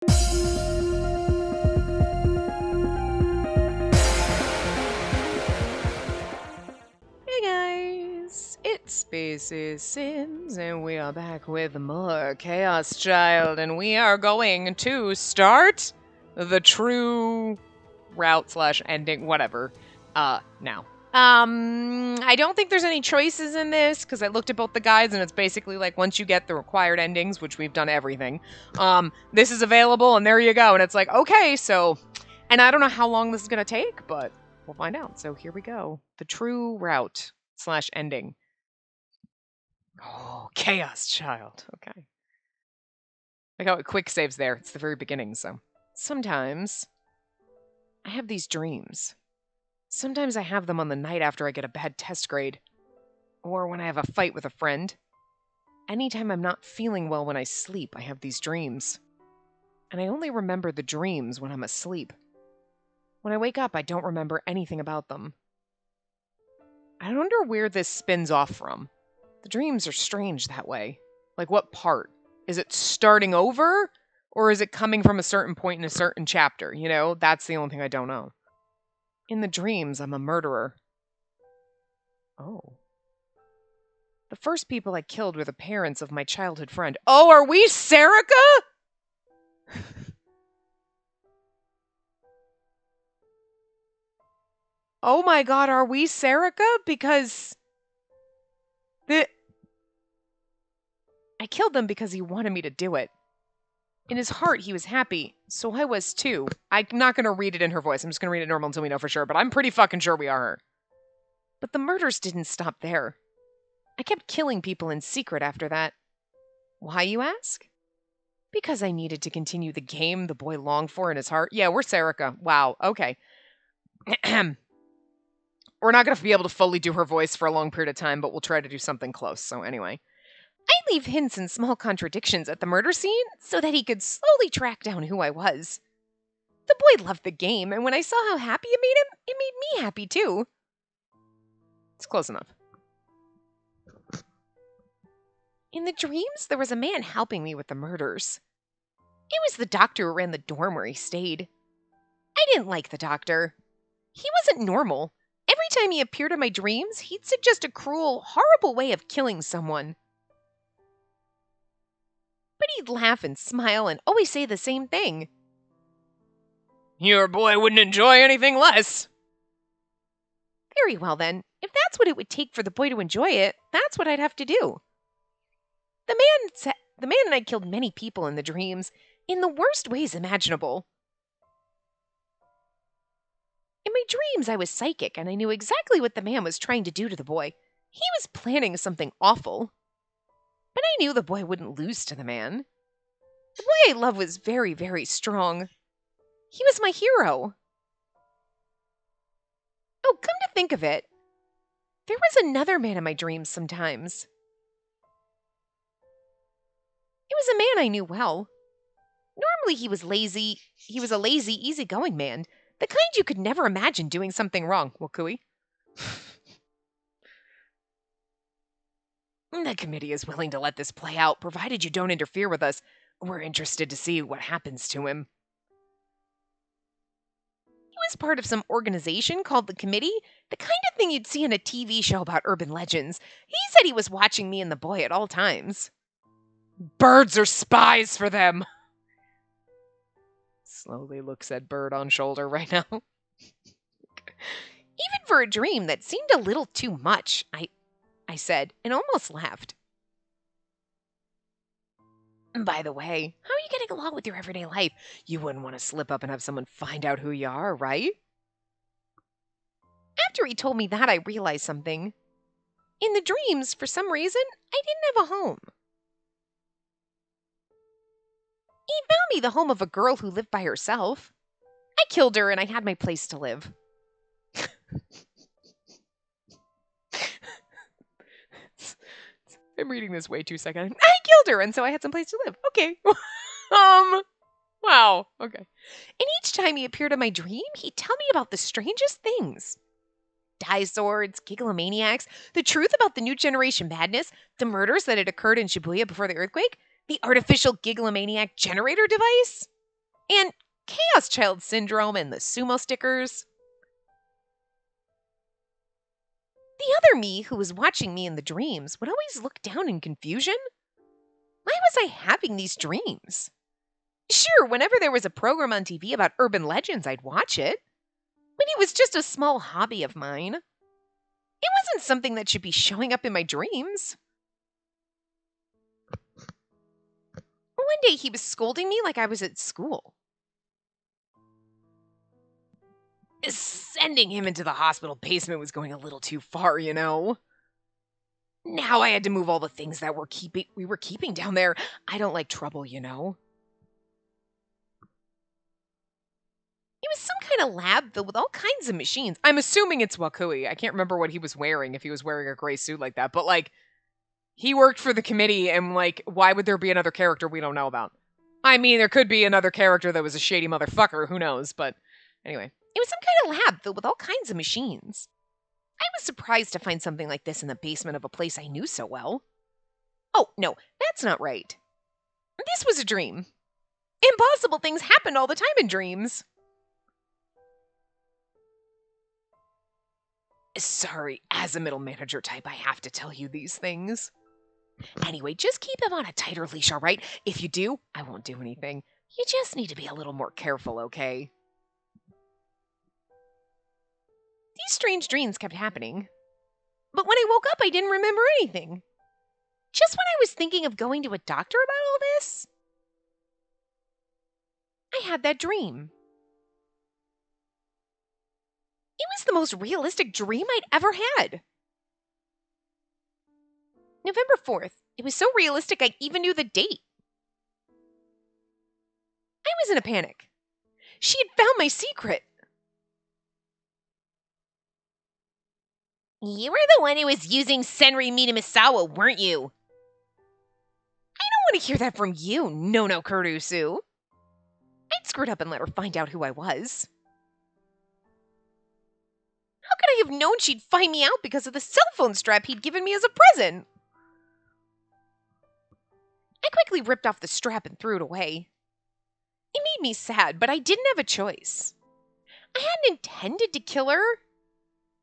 Hey guys, it's Spacey Sims, and we are back with more Chaos Child, and we are going to start the true route slash ending, whatever, now. I don't think there's any choices in this, because I looked at both the guides, and it's basically like, once you get the required endings, which we've done everything, this is available, and there you go, and it's like, okay, so, and I don't know how long this is gonna take, but we'll find out. So here we go. The true route slash ending. Oh, Chaos Child. Okay. Like how it quick saves there. It's the very beginning, so. Sometimes I have these dreams. Sometimes I have them on the night after I get a bad test grade. Or when I have a fight with a friend. Anytime I'm not feeling well when I sleep, I have these dreams. And I only remember the dreams when I'm asleep. When I wake up, I don't remember anything about them. I wonder where this spins off from. The dreams are strange that way. Like, what part? Is it starting over? Or is it coming from a certain point in a certain chapter? You know, that's the only thing I don't know. In the dreams, I'm a murderer. Oh. The first people I killed were the parents of my childhood friend. Oh, are we Serica? Oh my god, are we Serica? Because I killed them because he wanted me to do it. In his heart, he was happy, so I was too. I'm not going to read it in her voice. I'm just going to read it normal until we know for sure, but I'm pretty fucking sure we are her. But the murders didn't stop there. I kept killing people in secret after that. Why, you ask? Because I needed to continue the game the boy longed for in his heart. Yeah, we're Serica. Wow, okay. We're not going to be able to fully do her voice for a long period of time, but we'll try to do something close. So anyway. I leave hints and small contradictions at the murder scene so that he could slowly track down who I was. The boy loved the game, and when I saw how happy it made him, it made me happy too. It's close enough. In the dreams, there was a man helping me with the murders. It was the doctor who ran the dorm where he stayed. I didn't like the doctor. He wasn't normal. Every time he appeared in my dreams, he'd suggest a cruel, horrible way of killing someone. But he'd laugh and smile and always say the same thing. Your boy wouldn't enjoy anything less. Very well then. If that's what it would take for the boy to enjoy it, that's what I'd have to do. The man and I killed many people in the dreams, in the worst ways imaginable. In my dreams, I was psychic, and I knew exactly what the man was trying to do to the boy. He was planning something awful. But I knew the boy wouldn't lose to the man. The boy I loved was very, very strong. He was my hero. Oh, come to think of it, there was another man in my dreams sometimes. It was a man I knew well. Normally he was lazy. He was a lazy, easygoing man. The kind you could never imagine doing something wrong. Well, cooey. The committee is willing to let this play out, provided you don't interfere with us. We're interested to see what happens to him. He was part of some organization called the committee, the kind of thing you'd see in a TV show about urban legends. He said he was watching me and the boy at all times. Birds are spies for them. Slowly looks at Bird on shoulder right now. Even for a dream that seemed a little too much, I said, and almost laughed. By the way, how are you getting along with your everyday life? You wouldn't want to slip up and have someone find out who you are, right? After he told me that, I realized something. In the dreams, for some reason, I didn't have a home. He found me the home of a girl who lived by herself. I killed her and I had my place to live. I'm reading this way too second. I killed her and so I had some place to live. Okay. Wow. Okay. And each time he appeared in my dream, he'd tell me about the strangest things. Dye swords, gigglomaniacs, the truth about the new generation madness, the murders that had occurred in Shibuya before the earthquake, the artificial gigglomaniac generator device. And Chaos Child Syndrome and the sumo stickers. The other me who was watching me in the dreams would always look down in confusion. Why was I having these dreams? Sure, whenever there was a program on TV about urban legends, I'd watch it. But it was just a small hobby of mine. It wasn't something that should be showing up in my dreams. One day he was scolding me like I was at school. Sending him into the hospital basement was going a little too far, you know. Now I had to move all the things that we were keeping down there. I don't like trouble, you know. It was some kind of lab filled with all kinds of machines. I'm assuming it's Wakui. I can't remember what he was wearing, if he was wearing a gray suit like that. But, like, he worked for the committee, and, like, why would there be another character we don't know about? I mean, there could be another character that was a shady motherfucker. Who knows? But anyway, it was some kind of lab filled with all kinds of machines. I was surprised to find something like this in the basement of a place I knew so well. Oh, no, that's not right. This was a dream. Impossible things happened all the time in dreams. Sorry, as a middle manager type, I have to tell you these things. Anyway, just keep him on a tighter leash, all right? If you do, I won't do anything. You just need to be a little more careful, okay? These strange dreams kept happening. But when I woke up, I didn't remember anything. Just when I was thinking of going to a doctor about all this, I had that dream. It was the most realistic dream I'd ever had. November 4th. It was so realistic I even knew the date. I was in a panic. She had found my secret. You were the one who was using Senri Minamisawa, weren't you? I don't want to hear that from you, Nono Kurusu. I'd screwed up and let her find out who I was. How could I have known she'd find me out because of the cell phone strap he'd given me as a present? I quickly ripped off the strap and threw it away. It made me sad, but I didn't have a choice. I hadn't intended to kill her.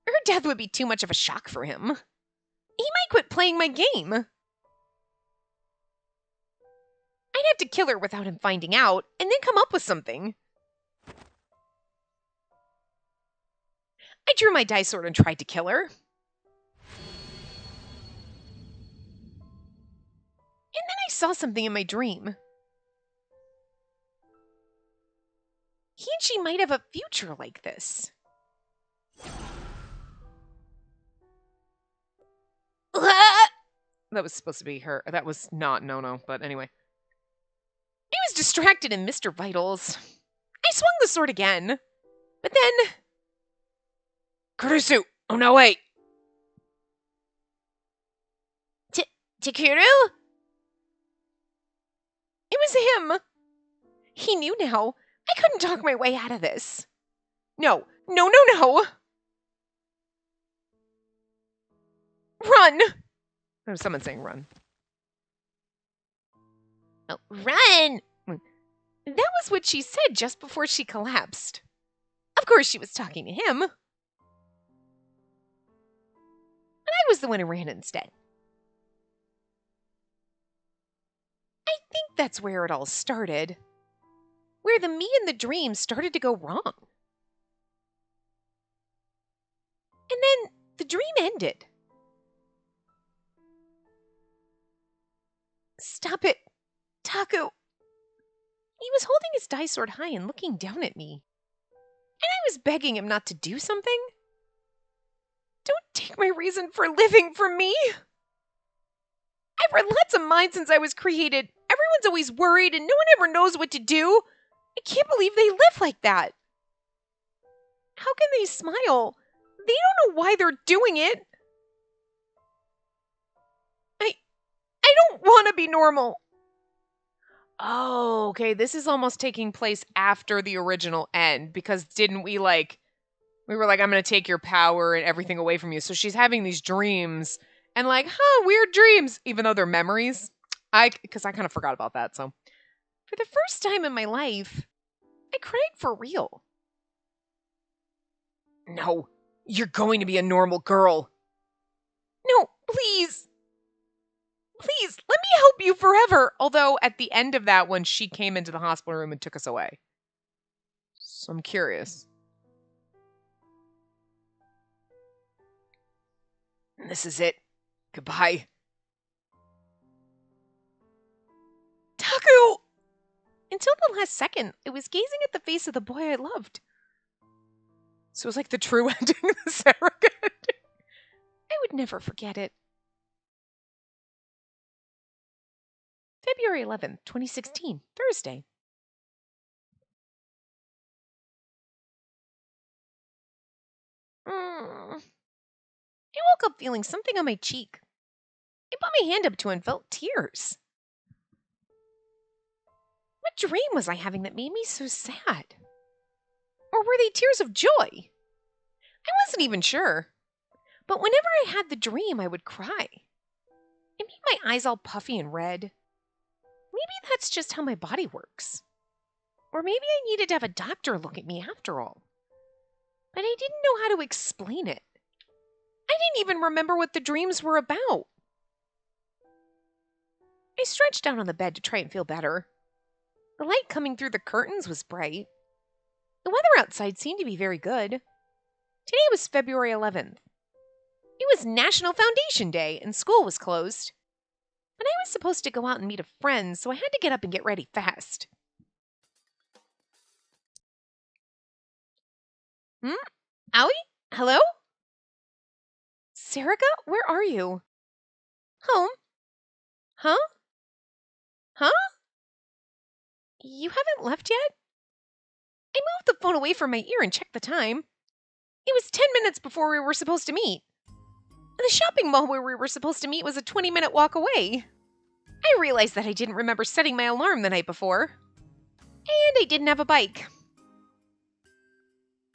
Her death would be too much of a shock for him. He might quit playing my game. I'd have to kill her without him finding out, and then come up with something. I drew my dice sword and tried to kill her. And then I saw something in my dream. He and she might have a future like this. That was supposed to be her. That was not Nono, but anyway. I was distracted in Mr. Vitals. I swung the sword again. But then... Kurusu! Oh no, wait! Takeru? It was him! He knew now. I couldn't talk my way out of this. No. No, no, no! Run! There was someone saying run. Oh, run! That was what she said just before she collapsed. Of course she was talking to him. But I was the one who ran instead. I think that's where it all started. Where the me in the dream started to go wrong. And then the dream ended. Stop it, Taku. He was holding his dice sword high and looking down at me. And I was begging him not to do something. Don't take my reason for living from me. I've read lots of minds since I was created. Everyone's always worried and no one ever knows what to do. I can't believe they live like that. How can they smile? They don't know why they're doing it. I don't want to be normal. Oh, okay. This is almost taking place after the original end because didn't we we were like, I'm going to take your power and everything away from you. So she's having these dreams and weird dreams, even though they're memories. Because I kind of forgot about that. So for the first time in my life, I cried for real. No, you're going to be a normal girl. No, please. Please, let me help you forever. Although at the end of that one, she came into the hospital room and took us away. So I'm curious. This is it. Goodbye. Taku! Until the last second, I was gazing at the face of the boy I loved. So it was like the true ending of the surrogate. I would never forget it. February 11th, 2016, Thursday. I woke up feeling something on my cheek. I put my hand up to it and felt tears. What dream was I having that made me so sad? Or were they tears of joy? I wasn't even sure. But whenever I had the dream, I would cry. It made my eyes all puffy and red. Maybe that's just how my body works. Or maybe I needed to have a doctor look at me after all. But I didn't know how to explain it. I didn't even remember what the dreams were about. I stretched down on the bed to try and feel better. The light coming through the curtains was bright. The weather outside seemed to be very good. Today was February 11th. It was National Foundation Day and school was closed. But I was supposed to go out and meet a friend, so I had to get up and get ready fast. Owie? Hello? Sarika, where are you? Home. Huh? Huh? You haven't left yet? I moved the phone away from my ear and checked the time. It was 10 minutes before we were supposed to meet. The shopping mall where we were supposed to meet was a 20-minute walk away. I realized that I didn't remember setting my alarm the night before. And I didn't have a bike.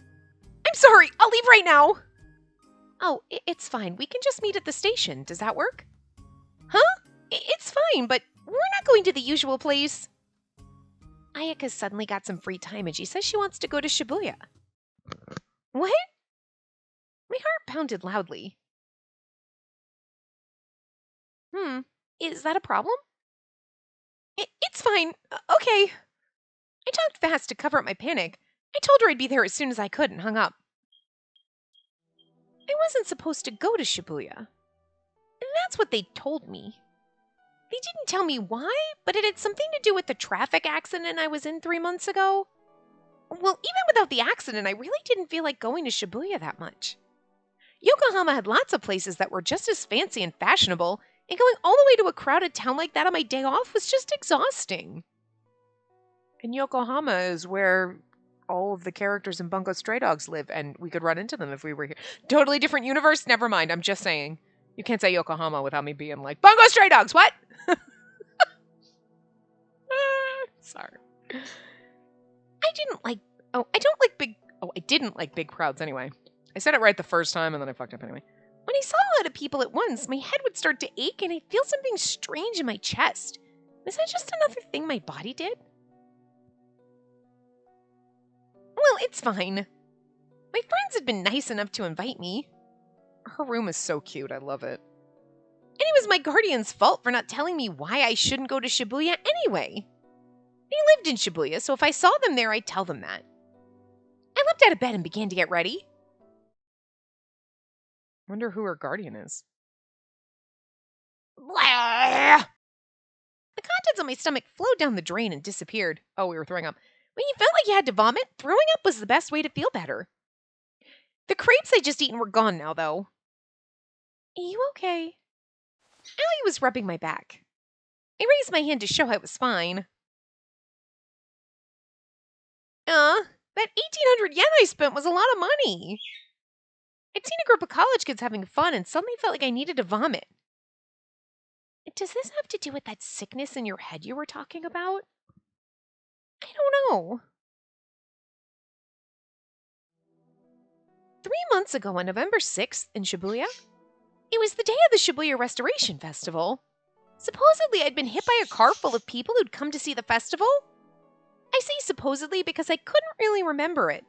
I'm sorry, I'll leave right now. Oh, it's fine. We can just meet at the station. Does that work? Huh? It's fine, but we're not going to the usual place. Ayaka suddenly got some free time and she says she wants to go to Shibuya. What? My heart pounded loudly. Is that a problem? It's fine. Okay. I talked fast to cover up my panic. I told her I'd be there as soon as I could and hung up. I wasn't supposed to go to Shibuya. And that's what they told me. They didn't tell me why, but it had something to do with the traffic accident I was in 3 months ago. Well, even without the accident, I really didn't feel like going to Shibuya that much. Yokohama had lots of places that were just as fancy and fashionable, and going all the way to a crowded town like that on my day off was just exhausting. And Yokohama is where all of the characters in Bungo Stray Dogs live, and we could run into them if we were here. Totally different universe? Never mind, I'm just saying. You can't say Yokohama without me being like, Bungo Stray Dogs, what? Sorry. I didn't like big crowds anyway. I said it right the first time, and then I fucked up anyway. When I saw a lot of people at once, my head would start to ache, and I'd feel something strange in my chest. Is that just another thing my body did? Well, it's fine. My friends had been nice enough to invite me. Her room is so cute, I love it. And it was my guardian's fault for not telling me why I shouldn't go to Shibuya anyway. They lived in Shibuya, so if I saw them there, I'd tell them that. I leapt out of bed and began to get ready. Wonder who her guardian is. Blah! The contents of my stomach flowed down the drain and disappeared. Oh, we were throwing up. When you felt like you had to vomit, throwing up was the best way to feel better. The crepes I'd just eaten were gone now, though. You okay? Allie was rubbing my back. I raised my hand to show I was fine. That 1,800 yen I spent was a lot of money. I'd seen a group of college kids having fun and suddenly felt like I needed to vomit. Does this have to do with that sickness in your head you were talking about? I don't know. 3 months ago on November 6th in Shibuya, it was the day of the Shibuya Restoration Festival. Supposedly I'd been hit by a car full of people who'd come to see the festival. I say supposedly because I couldn't really remember it.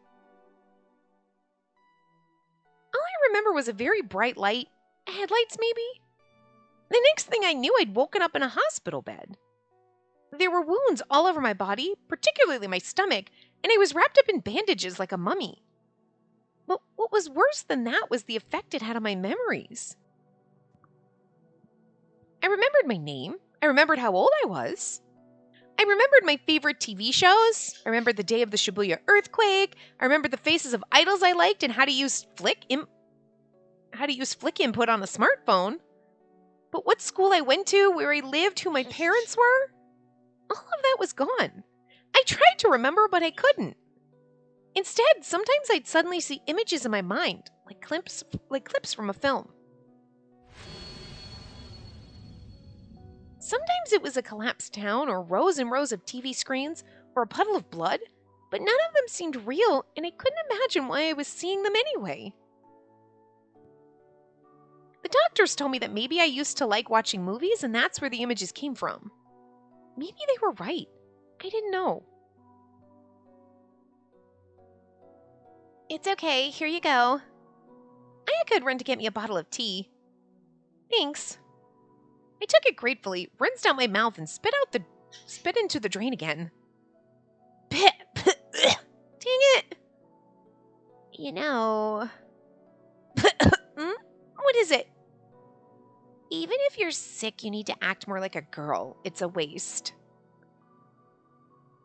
All I remember was a very bright light, headlights maybe. The next thing I knew, I'd woken up in a hospital bed. There were wounds all over my body, particularly my stomach, and I was wrapped up in bandages like a mummy. But what was worse than that was the effect it had on my memories. I remembered my name. I remembered how old I was. I remembered my favorite TV shows. I remembered the day of the Shibuya earthquake. I remembered the faces of idols I liked and how to use Flick input on a smartphone. But what school I went to, where I lived, who my parents were, all of that was gone. I tried to remember, but I couldn't. Instead, sometimes I'd suddenly see images in my mind, like clips from a film. Sometimes it was a collapsed town, or rows and rows of TV screens, or a puddle of blood, but none of them seemed real, and I couldn't imagine why I was seeing them anyway. The doctors told me that maybe I used to like watching movies, and that's where the images came from. Maybe they were right. I didn't know. It's okay, here you go. Aya could run to get me a bottle of tea. Thanks. I took it gratefully, rinsed out my mouth, and spit into the drain again. Dang it! You know... What is it? Even if you're sick, you need to act more like a girl. It's a waste.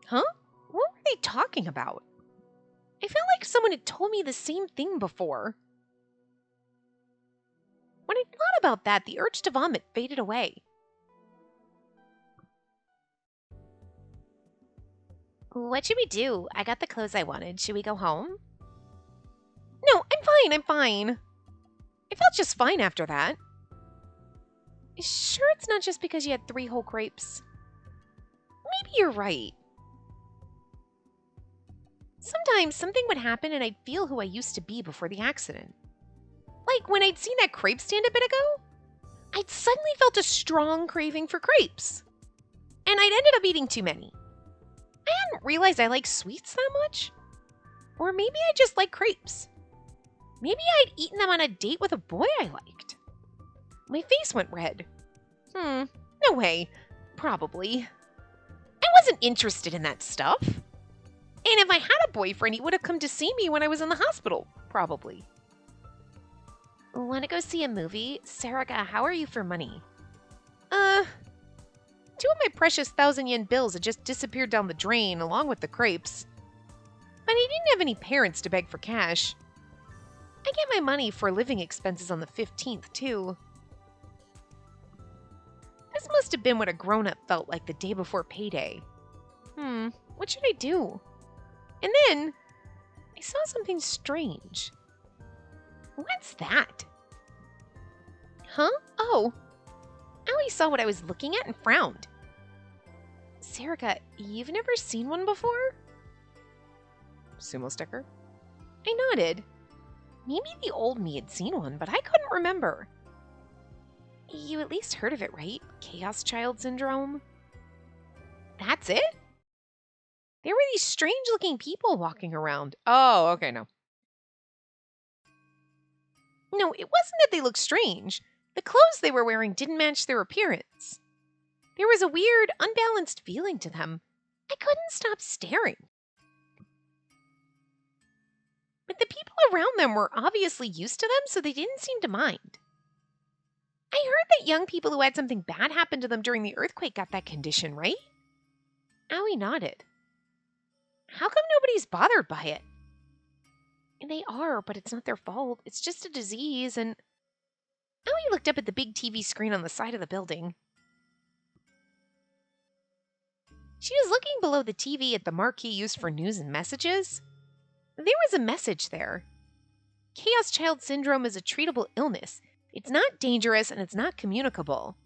Huh? What were they talking about? I felt like someone had told me the same thing before. When I thought about that, the urge to vomit faded away. What should we do? I got the clothes I wanted. Should we go home? No, I'm fine. I felt just fine after that. Sure it's not just because you had 3 whole grapes? Maybe you're right. Sometimes something would happen and I'd feel who I used to be before the accident. Like when I'd seen that crepe stand a bit ago, I'd suddenly felt a strong craving for crepes. And I'd ended up eating too many. I hadn't realized I like sweets that much. Or maybe I just like crepes. Maybe I'd eaten them on a date with a boy I liked. My face went red. No way. Probably. I wasn't interested in that stuff. And if I had a boyfriend, he would have come to see me when I was in the hospital. Probably. Want to go see a movie? Sarika, how are you for money? 2 of my precious 1,000 yen bills had just disappeared down the drain along with the crepes. But I didn't have any parents to beg for cash. I get my money for living expenses on the 15th, too. This must have been what a grown-up felt like the day before payday. What should I do? And then, I saw something strange. What's that? Huh? Oh. Allie saw what I was looking at and frowned. Sarika, you've never seen one before? Sumo sticker? I nodded. Maybe the old me had seen one, but I couldn't remember. You at least heard of it, right? Chaos Child Syndrome? That's it? There were these strange-looking people walking around. Oh, okay, no. No, it wasn't that they looked strange. The clothes they were wearing didn't match their appearance. There was a weird, unbalanced feeling to them. I couldn't stop staring. But the people around them were obviously used to them, so they didn't seem to mind. I heard that young people who had something bad happen to them during the earthquake got that condition, right? Aoi nodded. How come nobody's bothered by it? And they are, but it's not their fault. It's just a disease, and... Aoi looked up at the big TV screen on the side of the building. She was looking below the TV at the marquee used for news and messages. There was a message there. Chaos Child Syndrome is a treatable illness. It's not dangerous and it's not communicable.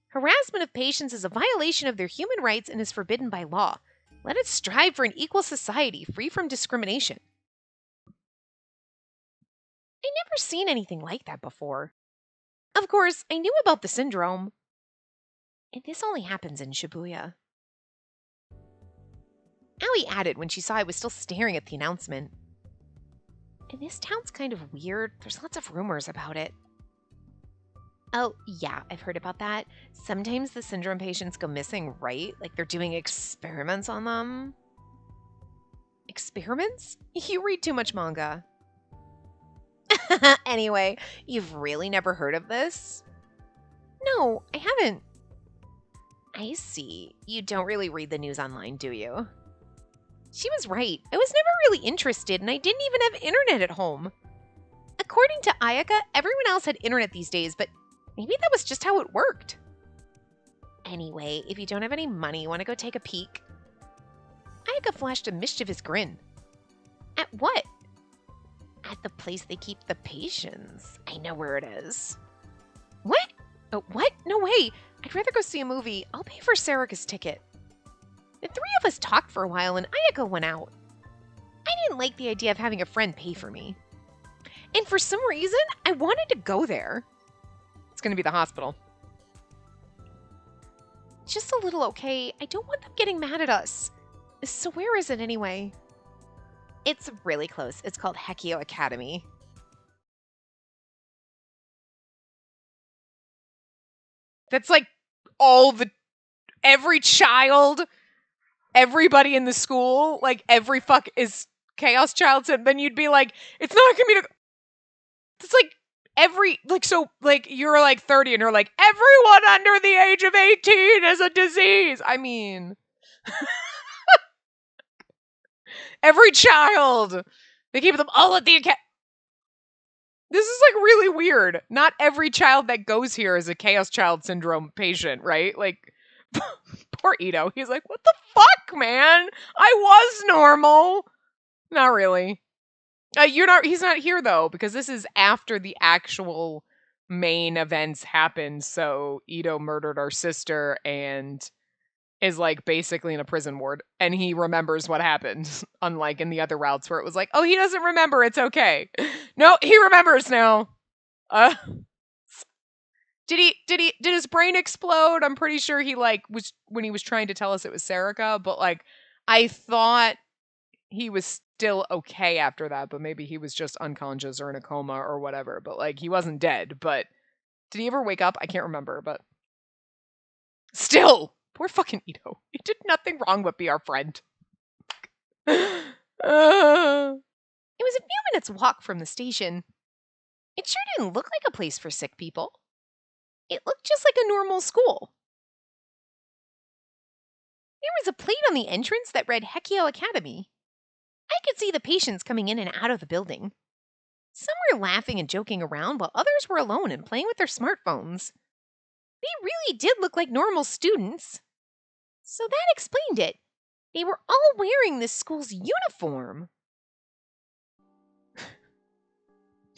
Harassment of patients is a violation of their human rights and is forbidden by law. Let us strive for an equal society free from discrimination. I'd never seen anything like that before. Of course, I knew about the syndrome. And this only happens in Shibuya. Allie added when she saw I was still staring at the announcement. And this town's kind of weird. There's lots of rumors about it. Oh, yeah, I've heard about that. Sometimes the syndrome patients go missing, right? Like they're doing experiments on them. Experiments? You read too much manga. Anyway, you've really never heard of this? No, I haven't. I see. You don't really read the news online, do you? She was right. I was never really interested, and I didn't even have internet at home. According to Ayaka, everyone else had internet these days, but maybe that was just how it worked. Anyway, if you don't have any money, you want to go take a peek? Ayaka flashed a mischievous grin. At what? At the place they keep the patients. I know where it is. What? Oh, what? No way. I'd rather go see a movie. I'll pay for Sarika's ticket. The three of us talked for a while and Ayaka went out. I didn't like the idea of having a friend pay for me. And for some reason, I wanted to go there. It's going to be the hospital. Just a little, okay? I don't want them getting mad at us. So where is it anyway? It's really close. It's called Hekio Academy. That's like every child, everybody in the school, like every fuck is Chaos Child. So then you'd be like, it's not gonna be. It's like you're like 30 and you're like, everyone under the age of 18 is a disease. I mean, every child. They keep them all at the academy. This is like really weird. Not every child that goes here is a Chaos Child Syndrome patient, right? Like, poor Ito. He's like, what the fuck, man? I was normal. Not really. He's not here though, because this is after the actual main events happened. So Ito murdered our sister and is like basically in a prison ward, and he remembers what happened, unlike in the other routes where it was like, oh, he doesn't remember, it's okay. No, he remembers now. Did his brain explode? I'm pretty sure he like was when he was trying to tell us it was Sarika, but like I thought he was still okay after that, but maybe he was just unconscious or in a coma or whatever, but like he wasn't dead. But did he ever wake up? I can't remember, but still, poor fucking Ito. He did nothing wrong but be our friend. It was a few minutes walk from the station. It sure didn't look like a place for sick people. It looked just like a normal school. There was a plate on the entrance that read Hekio Academy. I could see the patients coming in and out of the building. Some were laughing and joking around, while others were alone and playing with their smartphones. They really did look like normal students. So that explained it. They were all wearing this school's uniform.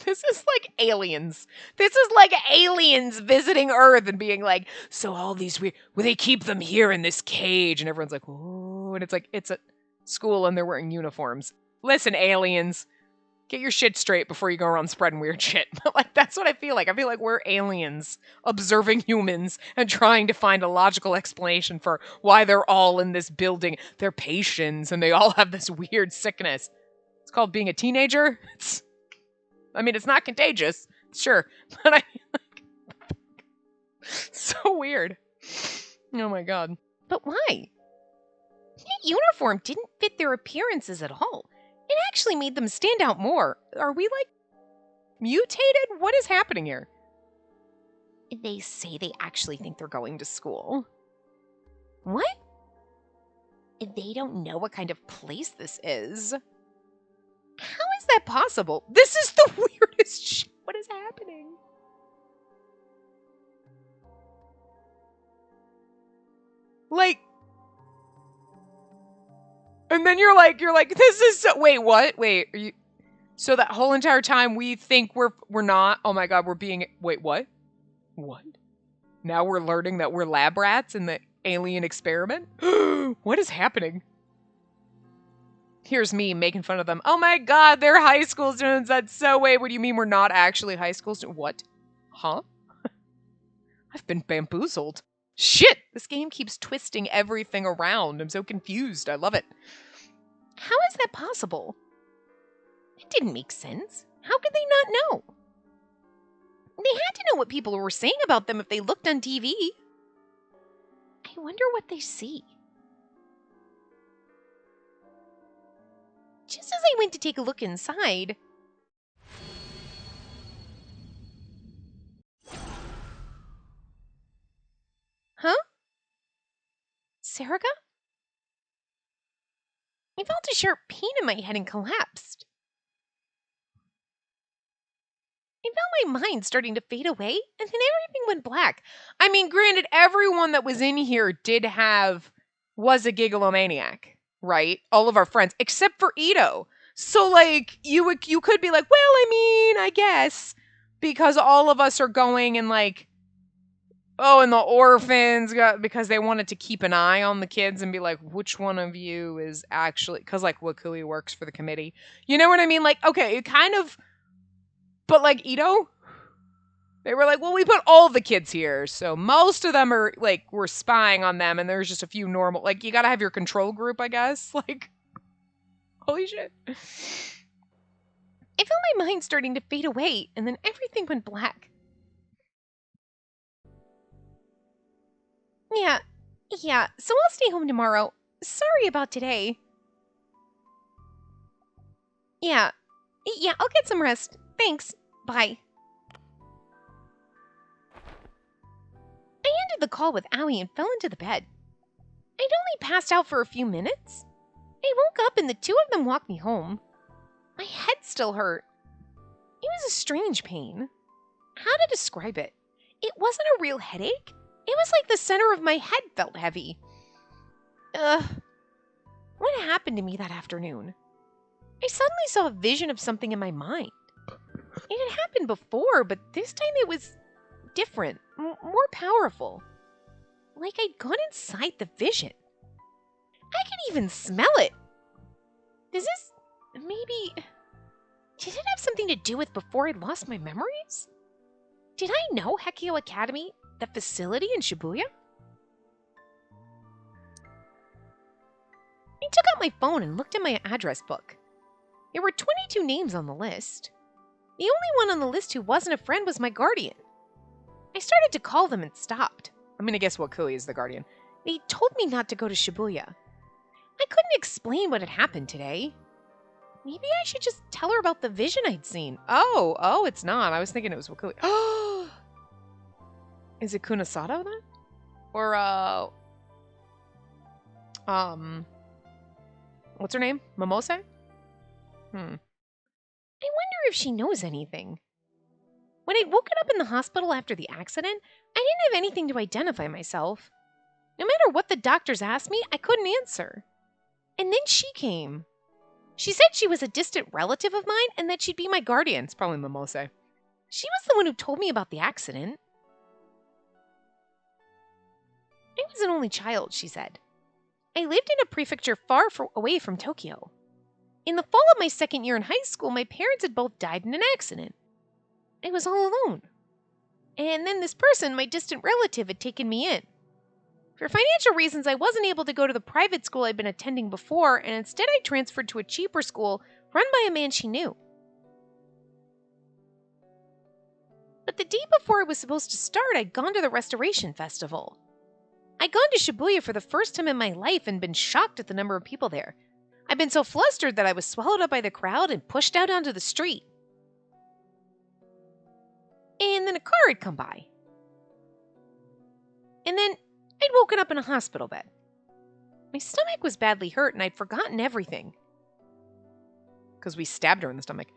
This is like aliens. This is like aliens visiting Earth and being like, so all these weird, well, they keep them here in this cage. And everyone's like, oh, and it's like, it's a school and they're wearing uniforms. Listen, aliens, get your shit straight before you go around spreading weird shit. Like, that's what I feel like. I feel like we're aliens observing humans and trying to find a logical explanation for why they're all in this building. They're patients and they all have this weird sickness. It's called being a teenager. It's not contagious, sure, but I like, so weird. Oh my god. But why? That uniform didn't fit their appearances at all. It actually made them stand out more. Are we like mutated? What is happening here? They say they actually think they're going to school. What? They don't know what kind of place this is. How is that possible? This is the weirdest shit. What is happening? Like, and then you're like, this is so, wait, what? Wait, are you, so that whole entire time we think we're not, oh my god, we're being, wait, what? What? Now we're learning that we're lab rats in the alien experiment? What is happening? Here's me making fun of them. Oh my god, they're high school students. That's so, wait, what do you mean we're not actually high school students? What? Huh? I've been bamboozled. Shit, this game keeps twisting everything around. I'm so confused. I love it. How is that possible? It didn't make sense. How could they not know? They had to know what people were saying about them if they looked on TV. I wonder what they see. Just as I went to take a look inside, huh? Sarika? I felt a sharp pain in my head and collapsed. I felt my mind starting to fade away, and then everything went black. I mean, granted, everyone that was in here was a gigalomaniac, right? All of our friends, except for Ito. So, like, you could be like, well, I mean, I guess, because all of us are going and like, oh, and the orphans because they wanted to keep an eye on the kids and be like, which one of you is actually, because like Wakui works for the committee. You know what I mean? Like, okay, it kind of, but like Ito, they were like, well, we put all the kids here. So most of them are like, we're spying on them. And there's just a few normal, like, you got to have your control group, I guess. Like, holy shit. I felt my mind starting to fade away. And then everything went black. Yeah, so I'll stay home tomorrow. Sorry about today. Yeah, I'll get some rest. Thanks. Bye. I ended the call with Owie and fell into the bed. I'd only passed out for a few minutes. I woke up and the two of them walked me home. My head still hurt. It was a strange pain. How to describe it? It wasn't a real headache. It was like the center of my head felt heavy. What happened to me that afternoon? I suddenly saw a vision of something in my mind. It had happened before, but this time it was different, more powerful. Like I'd gone inside the vision. I could even smell it. Did it have something to do with before I lost my memories? Did I know Hekio Academy, that facility in Shibuya? I took out my phone and looked at my address book. There were 22 names on the list. The only one on the list who wasn't a friend was my guardian. I started to call them and stopped. I'm gonna guess Wakui is the guardian. They told me not to go to Shibuya. I couldn't explain what had happened today. Maybe I should just tell her about the vision I'd seen. Oh, it's not. I was thinking it was Wakui. Oh! Is it Kunasato then? Or, what's her name? Momose? I wonder if she knows anything. When I'd woken up in the hospital after the accident, I didn't have anything to identify myself. No matter what the doctors asked me, I couldn't answer. And then she came. She said she was a distant relative of mine and that she'd be my guardian. It's probably Momose. She was the one who told me about the accident. I was an only child, she said. I lived in a prefecture far away from Tokyo. In the fall of my second year in high school, my parents had both died in an accident. I was all alone. And then this person, my distant relative, had taken me in. For financial reasons, I wasn't able to go to the private school I'd been attending before, and instead I transferred to a cheaper school run by a man she knew. But the day before I was supposed to start, I'd gone to the Restoration Festival. I'd gone to Shibuya for the first time in my life and been shocked at the number of people there. I'd been so flustered that I was swallowed up by the crowd and pushed out onto the street. And then a car had come by. And then I'd woken up in a hospital bed. My stomach was badly hurt and I'd forgotten everything. Because we stabbed her in the stomach.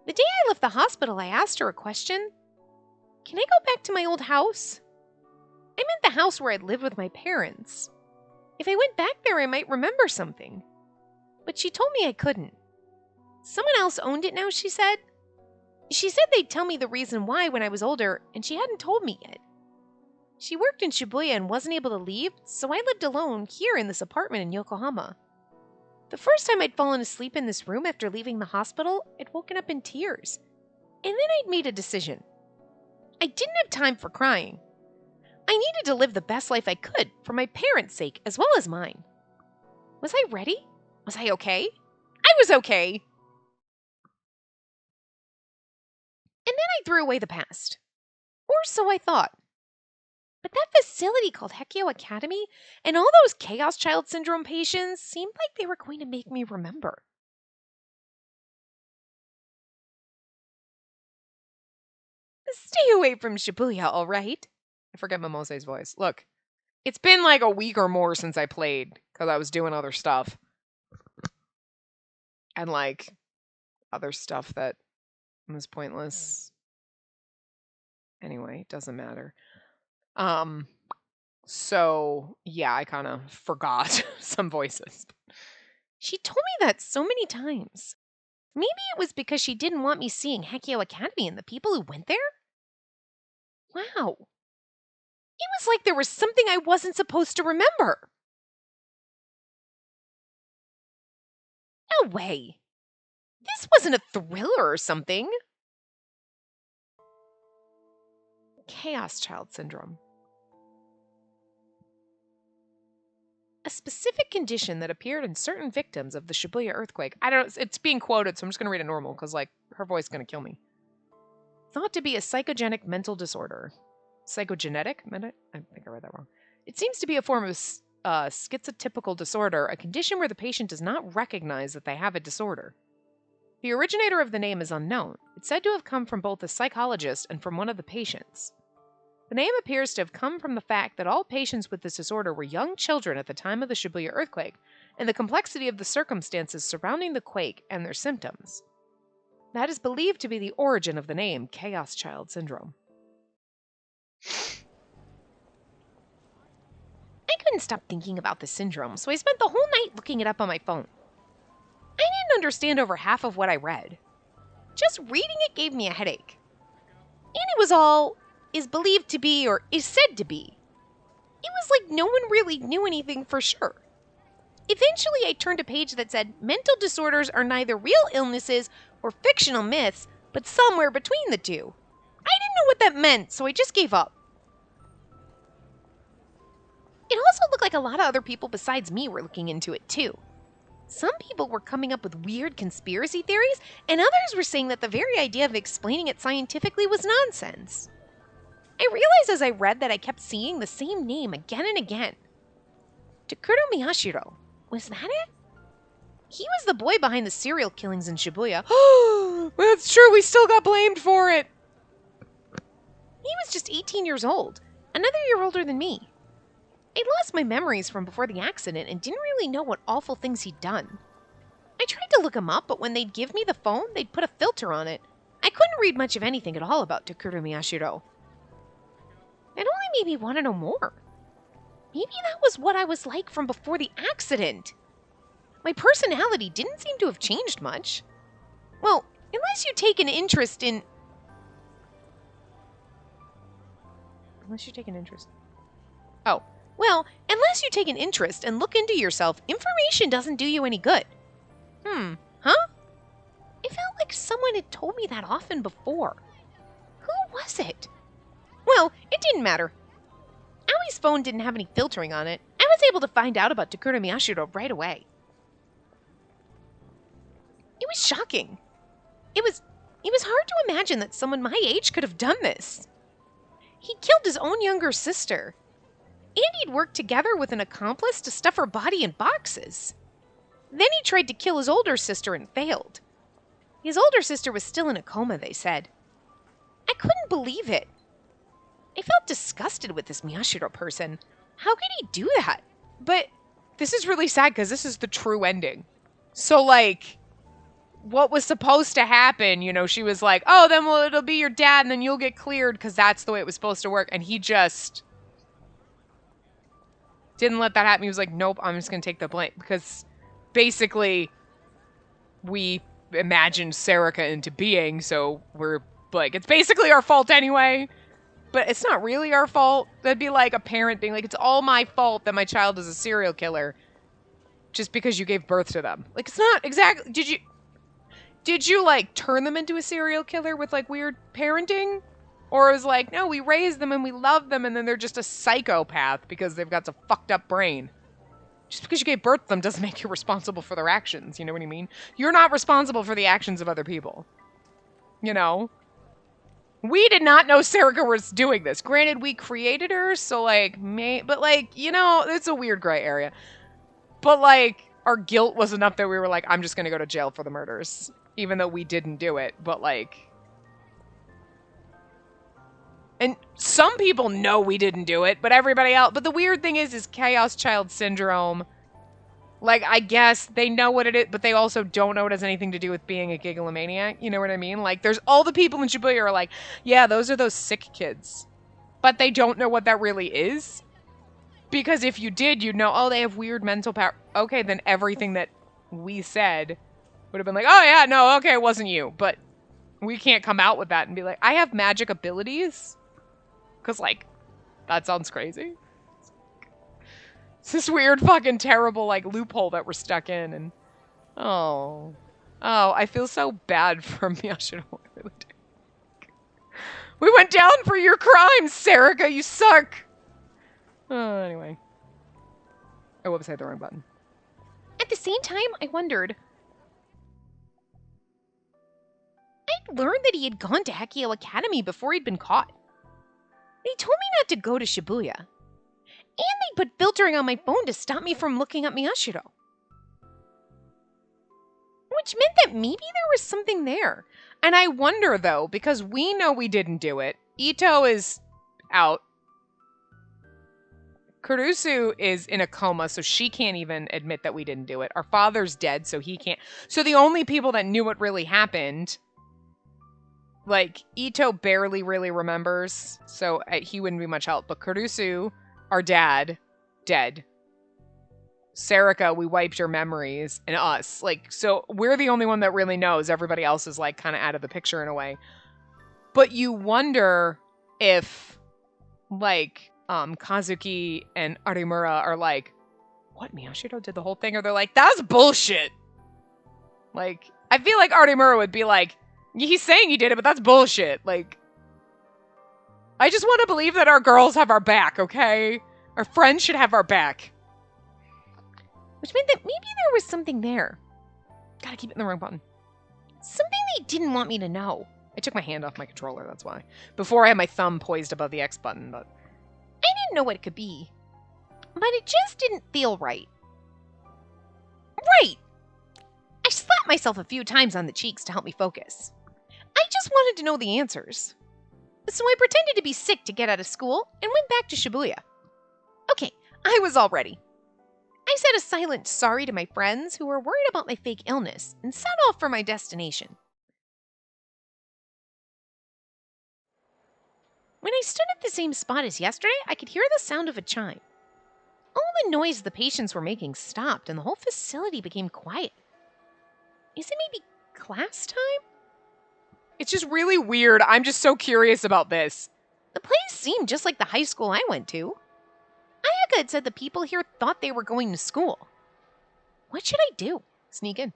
The day I left the hospital, I asked her a question. Can I go back to my old house? I meant the house where I'd lived with my parents. If I went back there, I might remember something. But she told me I couldn't. Someone else owned it now, she said. She said they'd tell me the reason why when I was older, and she hadn't told me yet. She worked in Shibuya and wasn't able to leave, so I lived alone here in this apartment in Yokohama. The first time I'd fallen asleep in this room after leaving the hospital, I'd woken up in tears. And then I'd made a decision. I didn't have time for crying. I needed to live the best life I could for my parents' sake as well as mine. Was I ready? Was I okay? was okay. And then I threw away the past. Or so I thought. But that facility called Hekio Academy and all those Chaos Child Syndrome patients seemed like they were going to make me remember. Stay away from Shibuya, all right? I forget Momose's voice. Look, it's been like a week or more since I played because I was doing other stuff. And like other stuff that was pointless. Anyway, it doesn't matter. So yeah, I kind of forgot some voices. She told me that so many times. Maybe it was because she didn't want me seeing Hekio Academy and the people who went there? Wow. It was like there was something I wasn't supposed to remember. No way. This wasn't a thriller or something. Chaos Child Syndrome. A specific condition that appeared in certain victims of the Shibuya earthquake. I don't know, it's being quoted, so I'm just going to read it normal because, like, her voice is going to kill me. Thought to be a psychogenic mental disorder. Psychogenetic? I think I read that wrong. It seems to be a form of schizotypical disorder, a condition where the patient does not recognize that they have a disorder. The originator of the name is unknown. It's said to have come from both a psychologist and from one of the patients. The name appears to have come from the fact that all patients with this disorder were young children at the time of the Shibuya earthquake, and the complexity of the circumstances surrounding the quake and their symptoms. That is believed to be the origin of the name Chaos Child Syndrome. I couldn't stop thinking about the syndrome, so I spent the whole night looking it up on my phone. I didn't understand over half of what I read. Just reading it gave me a headache. And it was all is believed to be or is said to be. It was like no one really knew anything for sure. Eventually, I turned a page that said, mental disorders are neither real illnesses or fictional myths, but somewhere between the two. I didn't know what that meant, so I just gave up. It also looked like a lot of other people besides me were looking into it too. Some people were coming up with weird conspiracy theories, and others were saying that the very idea of explaining it scientifically was nonsense. I realized as I read that I kept seeing the same name again and again. Takuro Miyashiro. Was that it? He was the boy behind the serial killings in Shibuya. Oh, that's true. We still got blamed for it. He was just 18 years old, another year older than me. I lost my memories from before the accident and didn't really know what awful things he'd done. I tried to look him up, but when they'd give me the phone, they'd put a filter on it. I couldn't read much of anything at all about Takuro Miyashiro. It only made me want to know more. Maybe that was what I was like from before the accident. My personality didn't seem to have changed much. Well, unless you take an interest in... Unless you take an interest... Oh, well, unless you take an interest and look into yourself, information doesn't do you any good. Huh? It felt like someone had told me that often before. Who was it? Well, it didn't matter. Aoi's phone didn't have any filtering on it. I was able to find out about Takuro Miyashiro right away. It was shocking. It was hard to imagine that someone my age could have done this. He killed his own younger sister. And he'd worked together with an accomplice to stuff her body in boxes. Then he tried to kill his older sister and failed. His older sister was still in a coma, they said. I couldn't believe it. I felt disgusted with this Miyashiro person. How could he do that? But this is really sad because this is the true ending. So, like, what was supposed to happen, you know, she was like, oh, then well, it'll be your dad and then you'll get cleared because that's the way it was supposed to work. And he just didn't let that happen. He was like, nope, I'm just going to take the blame. Because basically we imagined Serica into being, so we're like, it's basically our fault anyway. But it's not really our fault. That'd be like a parent being like, it's all my fault that my child is a serial killer just because you gave birth to them. Like, it's not exactly... Did you, like, turn them into a serial killer with, like, weird parenting? Or it was like, no, we raised them and we love them and then they're just a psychopath because they've got a fucked up brain. Just because you gave birth to them doesn't make you responsible for their actions. You know what I mean? You're not responsible for the actions of other people. You know? We did not know Serica was doing this. Granted, we created her, so, like, but, like, you know, it's a weird gray area. But, like, our guilt was enough that we were like, I'm just gonna go to jail for the murders. Even though we didn't do it, but, like... And some people know we didn't do it, but everybody else... But the weird thing is Chaos Child Syndrome... Like, I guess they know what it is, but they also don't know it has anything to do with being a gigalomaniac. You know what I mean? Like, there's all the people in Shibuya who are like, yeah, those are those sick kids. But they don't know what that really is. Because if you did, you'd know, oh, they have weird mental power. Okay, then everything that we said would have been like, oh, yeah, no, okay, it wasn't you. But we can't come out with that and be like, I have magic abilities. Because, like, that sounds crazy. It's this weird fucking terrible, like, loophole that we're stuck in, and... Oh. Oh, I feel so bad for Miyashiro. I really do. We went down for your crimes, Serica! You suck! Anyway. Oh, whoops, I hit the wrong button. At the same time, I wondered... I'd learned that he had gone to Hekio Academy before he'd been caught. He told me not to go to Shibuya. And they put filtering on my phone to stop me from looking up Miyashiro. Which meant that maybe there was something there. And I wonder, though, because we know we didn't do it. Ito is out. Kurusu is in a coma, so she can't even admit that we didn't do it. Our father's dead, so he can't. So the only people that knew what really happened... Like, Ito barely really remembers, so he wouldn't be much help. But Kurusu... Our dad, dead. Serica, we wiped her memories, and us. Like, so we're the only one that really knows. Everybody else is, like, kind of out of the picture in a way. But you wonder if, like, Kazuki and Arimura are like, what, Miyashiro did the whole thing? Or they're like, that's bullshit. Like, I feel like Arimura would be like, he's saying he did it, but that's bullshit. Like, I just want to believe that our girls have our back, okay? Our friends should have our back. Which meant that maybe there was something there. Gotta keep it in the wrong button. Something they didn't want me to know. I took my hand off my controller, that's why. Before I had my thumb poised above the X button, but... I didn't know what it could be. But it just didn't feel right. Right! I slapped myself a few times on the cheeks to help me focus. I just wanted to know the answers. So I pretended to be sick to get out of school and went back to Shibuya. Okay, I was all ready. I said a silent sorry to my friends who were worried about my fake illness and set off for my destination. When I stood at the same spot as yesterday, I could hear the sound of a chime. All the noise the patients were making stopped and the whole facility became quiet. Is it maybe class time? It's just really weird. I'm just so curious about this. The place seemed just like the high school I went to. Ayaka had said the people here thought they were going to school. What should I do? Sneak in.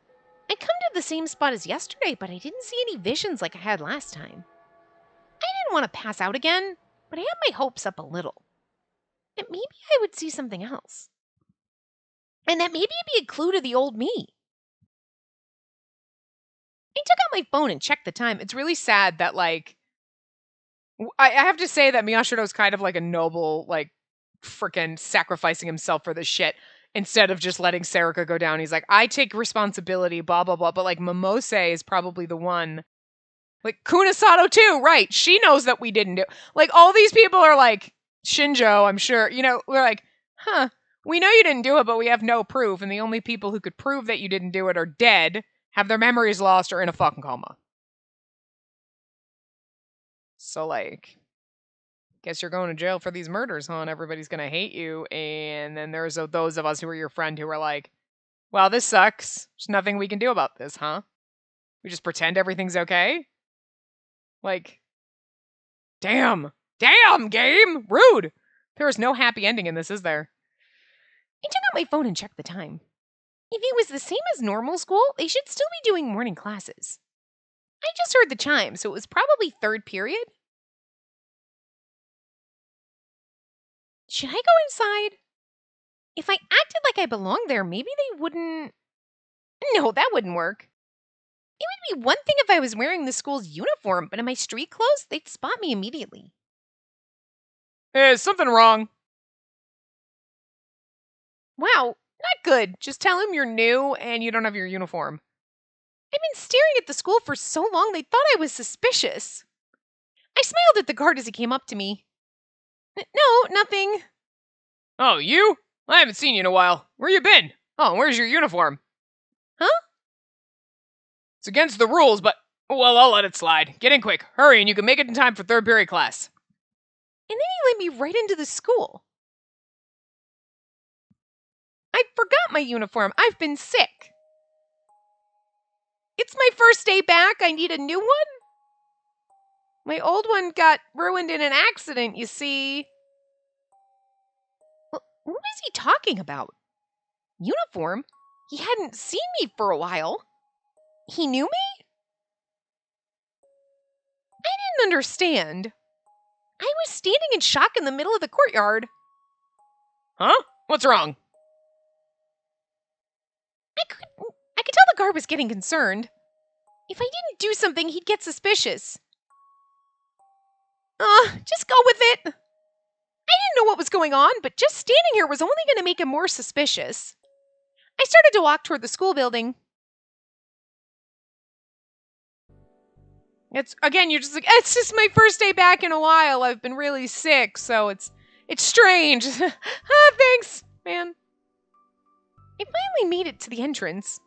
I come to the same spot as yesterday, but I didn't see any visions like I had last time. I didn't want to pass out again, but I had my hopes up a little. That maybe I would see something else. And that maybe it'd be a clue to the old me. I took out my phone and checked the time. It's really sad that, like, I have to say that Miyashiro's kind of like a noble, like, freaking sacrificing himself for this shit instead of just letting Serica go down. He's like, I take responsibility, blah, blah, blah. But, like, Momose is probably the one. Like, Kunasato, too, right? She knows that we didn't do. Like, all these people are like, Shinjo, I'm sure, you know, we're like, huh, we know you didn't do it, but we have no proof. And the only people who could prove that you didn't do it are dead, have their memories lost, or in a fucking coma. So, like, guess you're going to jail for these murders, huh? And everybody's gonna hate you. And then there's those of us who are your friend who are like, well, this sucks. There's nothing we can do about this, huh? We just pretend everything's okay? Like, damn, game, rude. There is no happy ending in this, is there? I took out my phone and checked the time. If it was the same as normal school, they should still be doing morning classes. I just heard the chime, so it was probably third period. Should I go inside? If I acted like I belonged there, maybe they wouldn't. No, that wouldn't work. It would be one thing if I was wearing the school's uniform, but in my street clothes, they'd spot me immediately. Is something wrong? Wow, not good. Just tell him you're new and you don't have your uniform. I've been staring at the school for so long they thought I was suspicious. I smiled at the guard as he came up to me. No, nothing. Oh, you? I haven't seen you in a while. Where you been? Oh, where's your uniform? Huh? It's against the rules, but, well, I'll let it slide. Get in quick. Hurry, and you can make it in time for third period class. And then he let me right into the school. I forgot my uniform. I've been sick. It's my first day back. I need a new one. My old one got ruined in an accident, you see. Well, what is he talking about? Uniform? He hadn't seen me for a while. He knew me? I didn't understand. I was standing in shock in the middle of the courtyard. Huh? What's wrong? I could tell the guard was getting concerned. If I didn't do something, he'd get suspicious. Just go with it. I didn't know what was going on, but just standing here was only going to make him more suspicious. I started to walk toward the school building. You're just like, it's just my first day back in a while. I've been really sick, so it's strange. Thanks, man. I finally made it to the entrance.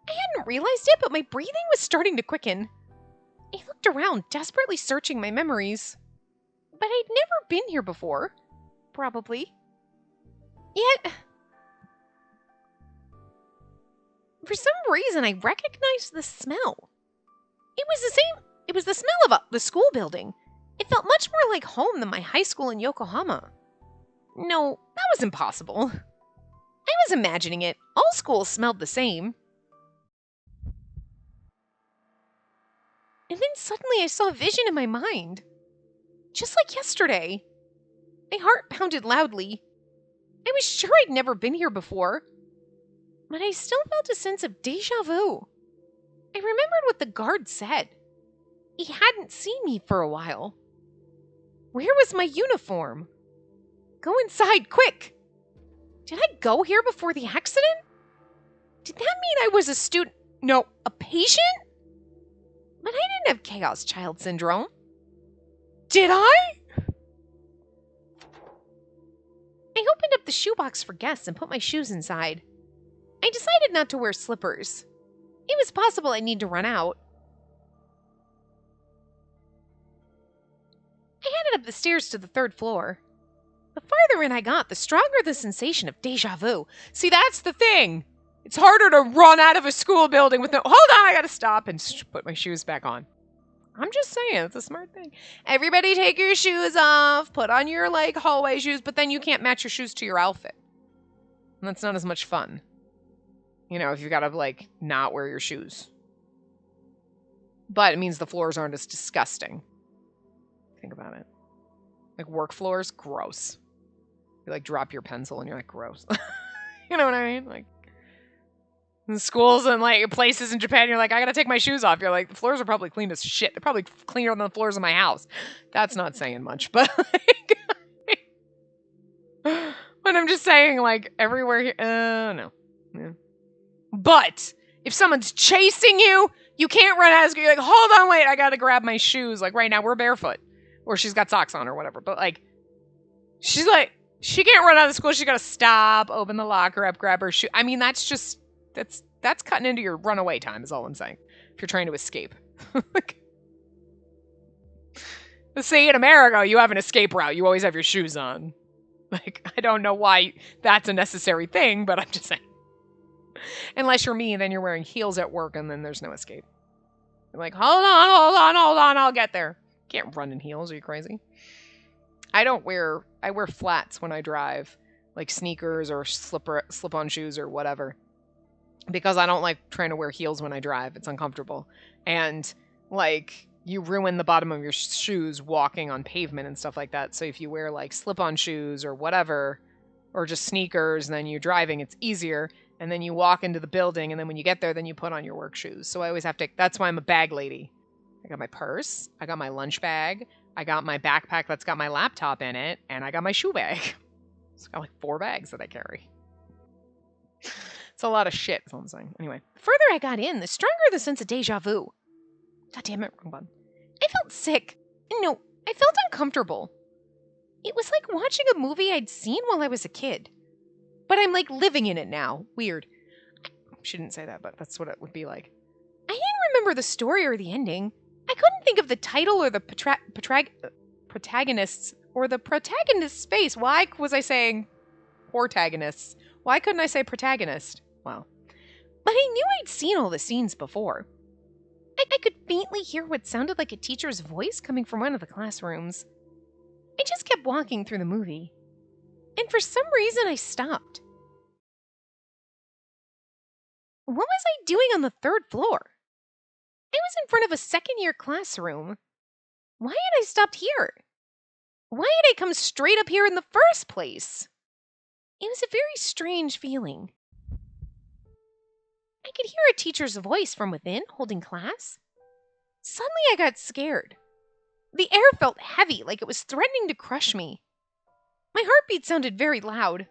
I hadn't realized it, but my breathing was starting to quicken. I looked around, desperately searching my memories. But I'd never been here before. Probably. Yet, for some reason, I recognized the smell. It was the smell of the school building. It felt much more like home than my high school in Yokohama. No, that was impossible. I was imagining it. All schools smelled the same. And then suddenly I saw a vision in my mind. Just like yesterday. My heart pounded loudly. I was sure I'd never been here before. But I still felt a sense of deja vu. I remembered what the guard said. He hadn't seen me for a while. Where was my uniform? Go inside, quick! Did I go here before the accident? Did that mean I was a student? No, a patient? But I didn't have chaos child syndrome. Did I? I opened up the shoebox for guests and put my shoes inside. I decided not to wear slippers. It was possible I'd need to run out. I headed up the stairs to the third floor. The farther in I got, the stronger the sensation of deja vu. See, that's the thing. It's harder to run out of a school building with no, hold on, I gotta stop and put my shoes back on. I'm just saying, it's a smart thing. Everybody take your shoes off, put on your, hallway shoes, but then you can't match your shoes to your outfit. And that's not as much fun. You know, if you've got to, not wear your shoes. But it means the floors aren't as disgusting. Think about it. Work floors, gross. You, drop your pencil and you're like, gross. You know what I mean? In schools and, places in Japan, you're like, I gotta take my shoes off. You're like, the floors are probably clean as shit. They're probably cleaner than the floors of my house. That's not saying much, but, but I'm just saying, everywhere here, no. Yeah. But if someone's chasing you, you can't run out of school. You're like, hold on, wait, I gotta grab my shoes. Right now, we're barefoot. Or she's got socks on or whatever. But, she's she can't run out of school. She gotta stop, open the locker up, grab her shoe. I mean, that's cutting into your runaway time is all I'm saying. If you're trying to escape. Let's say in America, you have an escape route. You always have your shoes on. I don't know why that's a necessary thing, but I'm just saying. Unless you're me, then you're wearing heels at work, and then there's no escape. You're like, hold on, I'll get there. Can't run in heels, are you crazy? I wear flats when I drive, sneakers or slip-on shoes or whatever. Because I don't like trying to wear heels when I drive. It's uncomfortable. And, you ruin the bottom of your shoes walking on pavement and stuff like that. So if you wear, slip-on shoes or whatever, or just sneakers, and then you're driving, it's easier. And then you walk into the building, and then when you get there, then you put on your work shoes. So I always have to, that's why I'm a bag lady. I got my purse, I got my lunch bag, I got my backpack that's got my laptop in it, and I got my shoe bag. So I got like 4 bags that I carry. It's a lot of shit, is all I'm saying. Anyway, the further I got in, the stronger the sense of deja vu. God damn it, wrong button. I felt sick. No, I felt uncomfortable. It was like watching a movie I'd seen while I was a kid. But I'm like living in it now. Weird. I shouldn't say that, but that's what it would be like. I didn't remember the story or the ending. I couldn't think of the title or the protagonists or the protagonist's face. Why was I saying protagonists? Why couldn't I say protagonist? Well, but I knew I'd seen all the scenes before. I could faintly hear what sounded like a teacher's voice coming from one of the classrooms. I just kept walking through the movie. And for some reason, I stopped. What was I doing on the 3rd floor? I was in front of a 2nd-year classroom. Why had I stopped here? Why had I come straight up here in the first place? It was a very strange feeling. I could hear a teacher's voice from within, holding class. Suddenly, I got scared. The air felt heavy, like it was threatening to crush me. My heartbeat sounded very loud.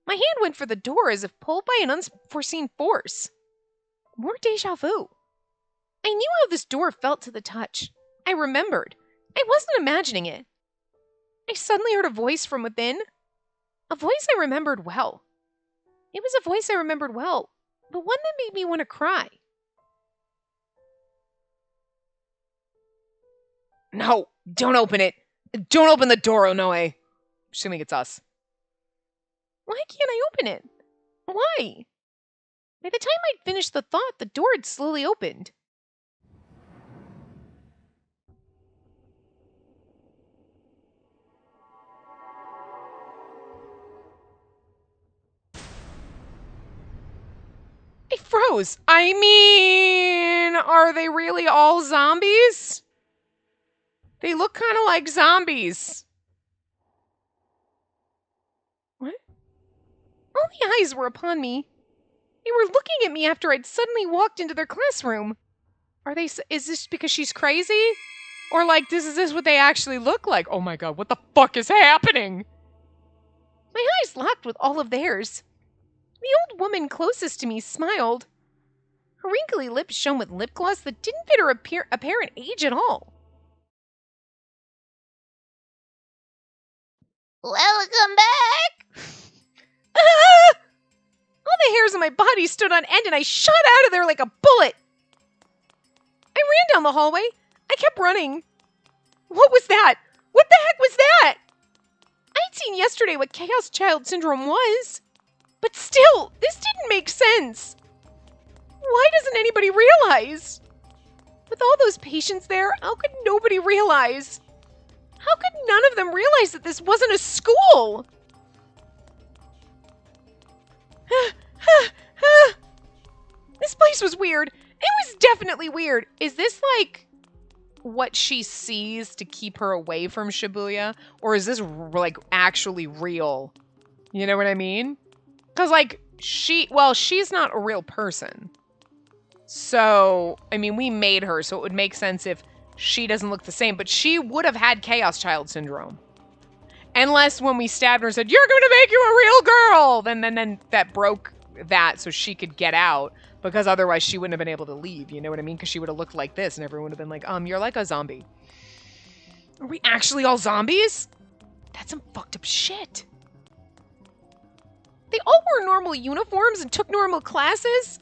My hand went for the door as if pulled by an unforeseen force. More deja vu. I knew how this door felt to the touch. I remembered. I wasn't imagining it. I suddenly heard a voice from within. A voice I remembered well. It was a voice I remembered well, but one that made me want to cry. No, don't open it. Don't open the door, Onoe. Assuming it's us. Why can't I open it? Why? By the time I'd finished the thought, the door had slowly opened. I froze. I mean, are they really all zombies? They look kind of like zombies. What? All the eyes were upon me. They were looking at me after I'd suddenly walked into their classroom. Is this because she's crazy? Or like, is this what they actually look like? Oh my god, what the fuck is happening? My eyes locked with all of theirs. The old woman closest to me smiled. Her wrinkly lips shone with lip gloss that didn't fit her apparent age at all. Welcome back! All the hairs on my body stood on end and I shot out of there like a bullet. I ran down the hallway. I kept running. What was that? What the heck was that? I'd seen yesterday what Chaos Child Syndrome was. But still, this didn't make sense. Why doesn't anybody realize? With all those patients there, how could nobody realize? How could none of them realize that this wasn't a school? This place was weird. It was definitely weird. Is this like what she sees to keep her away from Shibuya? Or is this like actually real? You know what I mean? Because like she's not a real person. So, I mean, we made her, so it would make sense if she doesn't look the same, but she would have had Chaos Child Syndrome. Unless when we stabbed her and said, "You're going to make you a real girl!" Then that broke that so she could get out, because otherwise she wouldn't have been able to leave, you know what I mean? Because she would have looked like this and everyone would have been like, you're like a zombie. Are we actually all zombies? That's some fucked up shit. They all wore normal uniforms and took normal classes?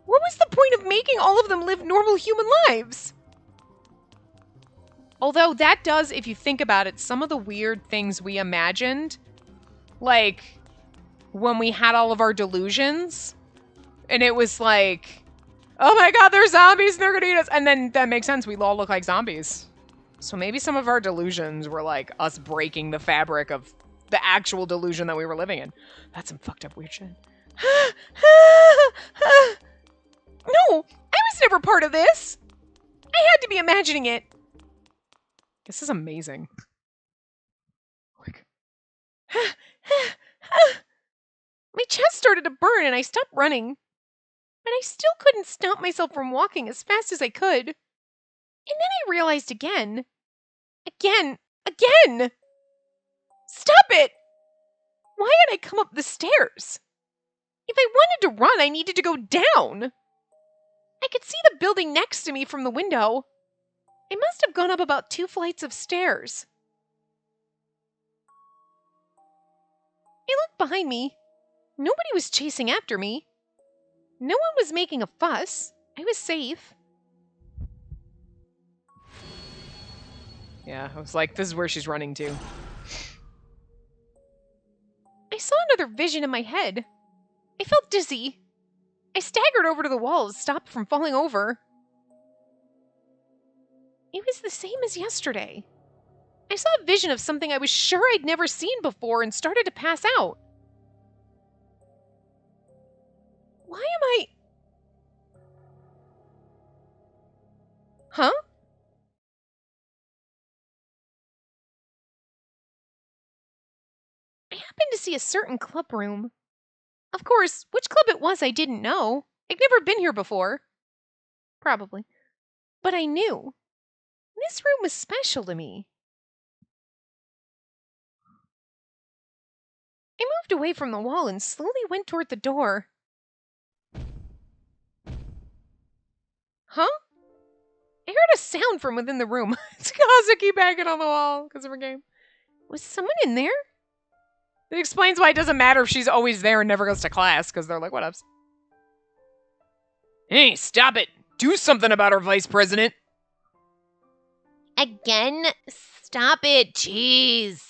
What was the point of making all of them live normal human lives? Although that does, if you think about it, some of the weird things we imagined, like when we had all of our delusions, and it was like, oh my god, they're zombies and they're gonna eat us. And then that makes sense, we all look like zombies. So maybe some of our delusions were like us breaking the fabric of the actual delusion that we were living in. That's some fucked up weird shit. No, I was never part of this. I had to be imagining it. This is amazing. Like, My chest started to burn and I stopped running. But I still couldn't stop myself from walking as fast as I could. And then I realized again. Again! Stop it! Why had I come up the stairs? If I wanted to run, I needed to go down. I could see the building next to me from the window. I must have gone up about 2 flights of stairs. I looked behind me. Nobody was chasing after me. No one was making a fuss. I was safe. Yeah, I was like, this is where she's running to. I saw another vision in my head. I felt dizzy. I staggered over to the wall to stop from falling over. It was the same as yesterday. I saw a vision of something I was sure I'd never seen before and started to pass out. Why am I... Huh? I happened to see a certain club room. Of course, which club it was I didn't know. I'd never been here before. Probably. But I knew. This room was special to me. I moved away from the wall and slowly went toward the door. Huh? I heard a sound from within the room. It's Kazuki banging on the wall because of her game. Was someone in there? It explains why it doesn't matter if she's always there and never goes to class, because they're like, what ups? Hey, stop it! Do something about our vice president! Again? Stop it, jeez!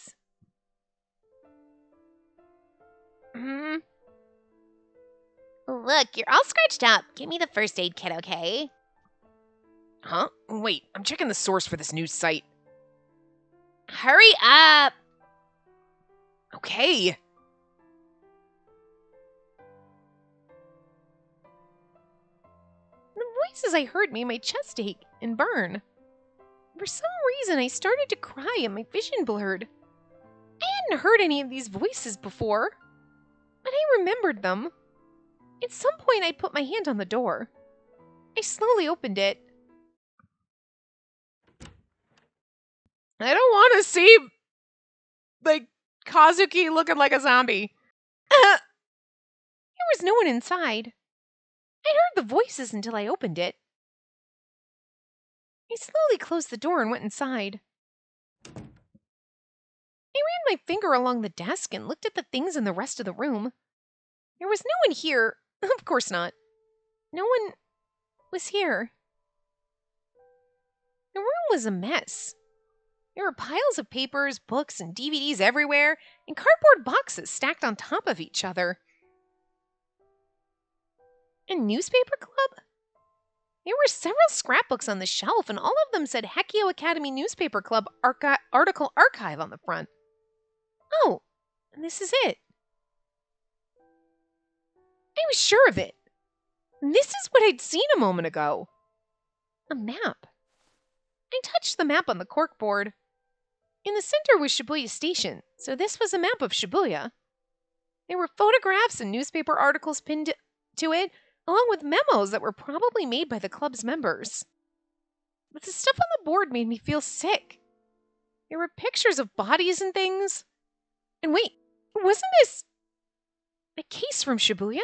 Look, you're all scratched up. Give me the first aid kit, okay? Huh? Wait, I'm checking the source for this news site. Hurry up! Okay. The voices I heard made my chest ache and burn. For some reason, I started to cry and my vision blurred. I hadn't heard any of these voices before, but I remembered them. At some point, I put my hand on the door. I slowly opened it. I don't want to see, like, Kazuki looking like a zombie. There was no one inside. I'd heard the voices until I opened it. I slowly closed the door and went inside. I ran my finger along the desk and looked at the things in the rest of the room. There was no one here. Of course not. No one was here. The room was a mess. There were piles of papers, books, and DVDs everywhere, and cardboard boxes stacked on top of each other. A newspaper club? There were several scrapbooks on the shelf, and all of them said Hekio Academy Newspaper Club Article Archive on the front. Oh, and this is it. I was sure of it. This is what I'd seen a moment ago. A map. I touched the map on the corkboard. In the center was Shibuya Station, so this was a map of Shibuya. There were photographs and newspaper articles pinned to it, along with memos that were probably made by the club's members. But the stuff on the board made me feel sick. There were pictures of bodies and things. And wait, wasn't this a case from Shibuya?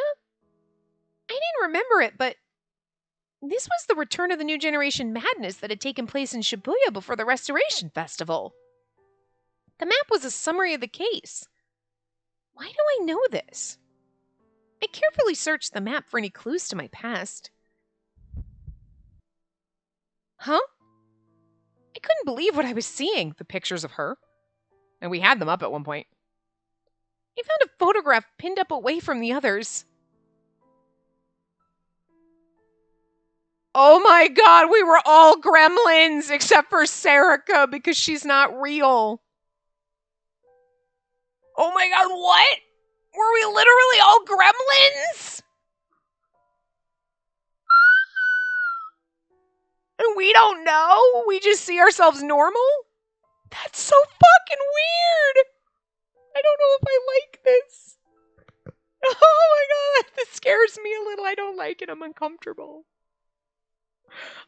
I didn't remember it, but this was the return of the New Generation madness that had taken place in Shibuya before the Restoration Festival. The map was a summary of the case. Why do I know this? I carefully searched the map for any clues to my past. Huh? I couldn't believe what I was seeing, the pictures of her. And we had them up at one point. I found a photograph pinned up away from the others. Oh my god, we were all gremlins except for Sarika because she's not real. Oh my god, what? Were we literally all gremlins? And we don't know? We just see ourselves normal? That's so fucking weird. I don't know if I like this. Oh my god, this scares me a little. I don't like it. I'm uncomfortable.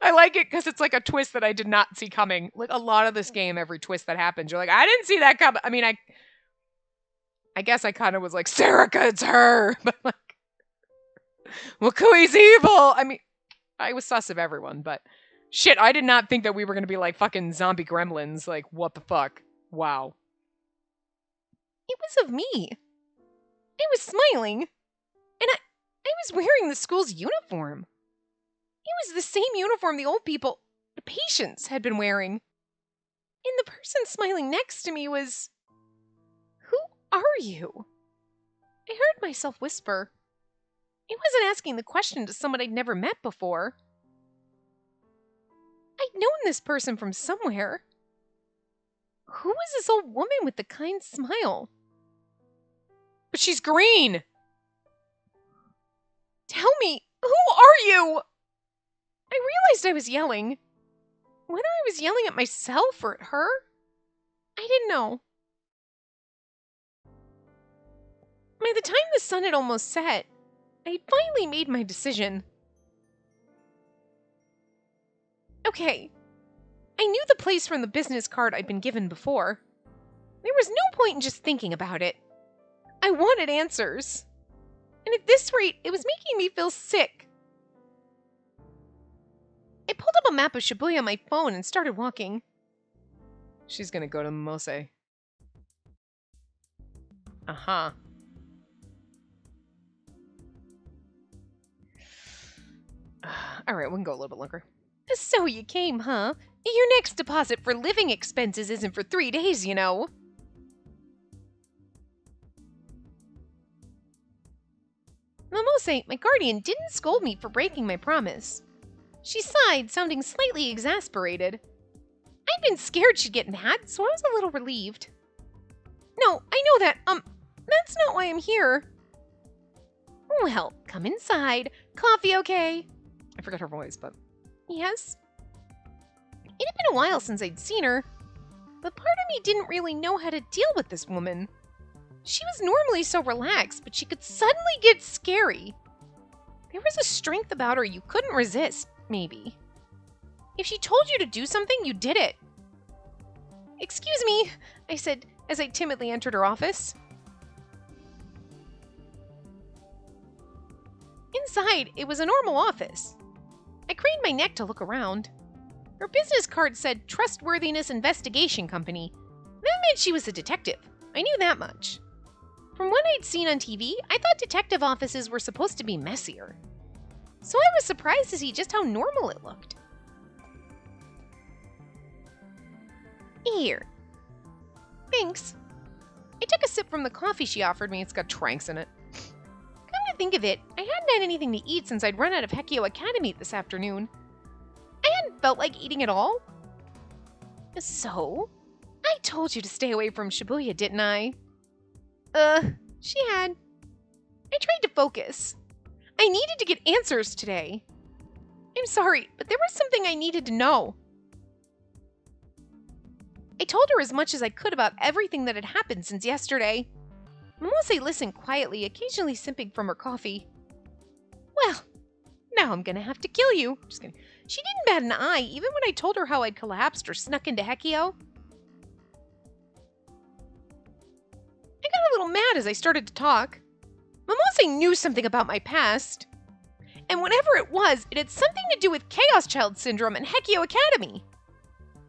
I like it because it's like a twist that I did not see coming. Like a lot of this game, every twist that happens, you're like, I didn't see that coming. I mean, I guess I kind of was like, Serica, it's her. But like, Wakui's evil. I mean, I was sus of everyone, but shit, I did not think that we were going to be like fucking zombie gremlins. Like, what the fuck? Wow. It was of me. I was smiling. And I was wearing the school's uniform. It was the same uniform the old people, the patients, had been wearing. And the person smiling next to me was... Who are you? I heard myself whisper. I wasn't asking the question to someone I'd never met before. I'd known this person from somewhere. Who was this old woman with the kind smile? But she's green! Tell me, who are you? I realized I was yelling. Whether I was yelling at myself or at her, I didn't know. By the time the sun had almost set, I had finally made my decision. Okay, I knew the place from the business card I'd been given before. There was no point in just thinking about it. I wanted answers. And at this rate, it was making me feel sick. I pulled up a map of Shibuya on my phone and started walking. She's gonna go to Mose. Uh-huh. Alright, we can go a little bit longer. So you came, huh? Your next deposit for living expenses isn't for 3 days, you know. Momose, my guardian, didn't scold me for breaking my promise. She sighed, sounding slightly exasperated. I'd been scared she'd get mad, so I was a little relieved. No, I know that, that's not why I'm here. Well, come inside. Coffee okay? I forgot her voice, but... Yes? It had been a while since I'd seen her, but part of me didn't really know how to deal with this woman. She was normally so relaxed, but she could suddenly get scary. There was a strength about her you couldn't resist, maybe. If she told you to do something, you did it. Excuse me, I said as I timidly entered her office. Inside, it was a normal office. I craned my neck to look around. Her business card said Trustworthiness Investigation Company. That meant she was a detective. I knew that much. From what I'd seen on TV, I thought detective offices were supposed to be messier. So I was surprised to see just how normal it looked. Here. Thanks. I took a sip from the coffee she offered me. It's got tranks in it. Come to think of it, I hadn't had anything to eat since I'd run out of Hekio Academy this afternoon. I hadn't felt like eating at all. So? I told you to stay away from Shibuya, didn't I? She had. I tried to focus. I needed to get answers today. I'm sorry, but there was something I needed to know. I told her as much as I could about everything that had happened since yesterday. Momose listened quietly, occasionally sipping from her coffee. Well, now I'm gonna have to kill you. Just kidding. She didn't bat an eye, even when I told her how I'd collapsed or snuck into Hekio. I got a little mad as I started to talk. Momose knew something about my past. And whatever it was, it had something to do with Chaos Child Syndrome and Hekio Academy.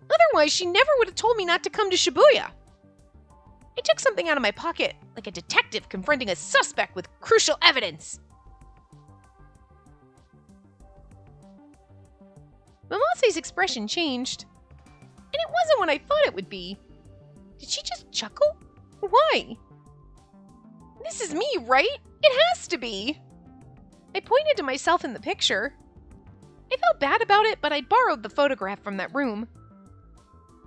Otherwise, she never would have told me not to come to Shibuya. I took something out of my pocket, like a detective confronting a suspect with crucial evidence. Momose's expression changed. And it wasn't what I thought it would be. Did she just chuckle? Why? This is me, right? It has to be. I pointed to myself in the picture. I felt bad about it, but I'd borrowed the photograph from that room.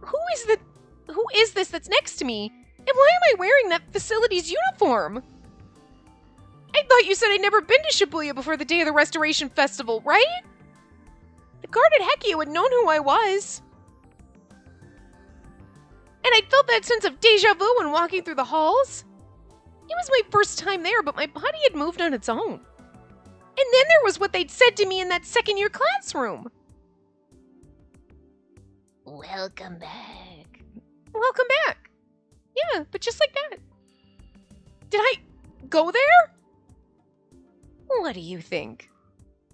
Who is this that's next to me? And why am I wearing that facility's uniform? I thought you said I'd never been to Shibuya before the day of the Restoration Festival, right? The guard at Hekio had known who I was. And And I felt that sense of deja vu when walking through the halls. It was my first time there, but my body had moved on its own. And then there was what they'd said to me in that second-year classroom. Welcome back. Welcome back. Yeah, but just like that. Did I go there? What do you think?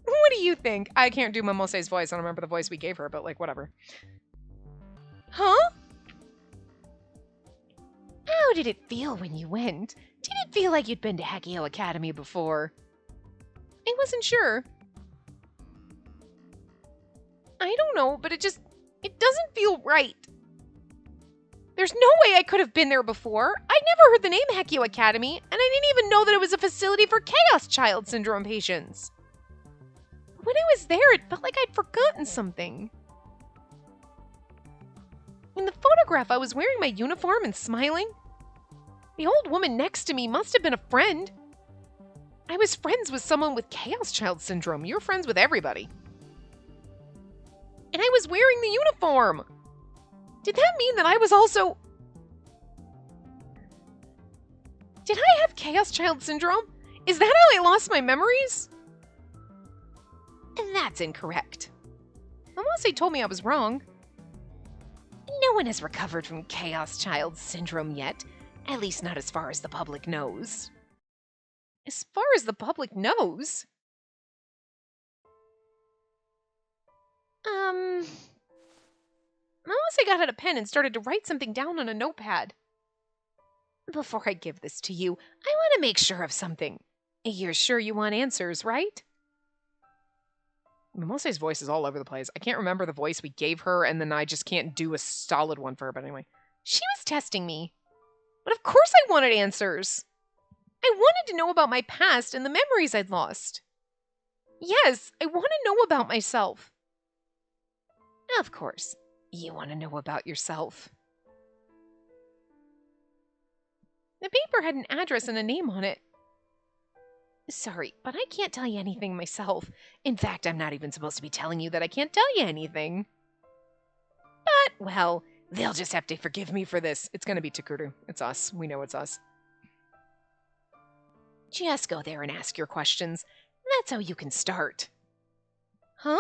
What do you think? I can't do Mimose's voice. I don't remember the voice we gave her, but like, whatever. Huh? How did it feel when you went? Did it feel like you'd been to Hakio Academy before? I wasn't sure. I don't know, but it doesn't feel right. There's no way I could have been there before. I never heard the name Hakio Academy, and I didn't even know that it was a facility for Chaos Child Syndrome patients. When I was there, it felt like I'd forgotten something. In the photograph, I was wearing my uniform and smiling. The old woman next to me must have been a friend. I was friends with someone with Chaos Child Syndrome. You're friends with everybody. And I was wearing the uniform. Did that mean that I was also... Did I have Chaos Child Syndrome? Is that how I lost my memories? That's incorrect. Unless they told me I was wrong. No one has recovered from Chaos Child Syndrome yet. At least not as far as the public knows. As far as the public knows? Unless I got out a pen and started to write something down on a notepad. Before I give this to you, I want to make sure of something. You're sure you want answers, right? Mimose's voice is all over the place. I can't remember the voice we gave her, and then I just can't do a solid one for her. But anyway, she was testing me. But of course I wanted answers. I wanted to know about my past and the memories I'd lost. Yes, I want to know about myself. Of course, you want to know about yourself. The paper had an address and a name on it. Sorry, but I can't tell you anything myself. In fact, I'm not even supposed to be telling you that I can't tell you anything. But, well, they'll just have to forgive me for this. It's going to be Takuru. It's us. We know it's us. Just go there and ask your questions. That's how you can start. Huh?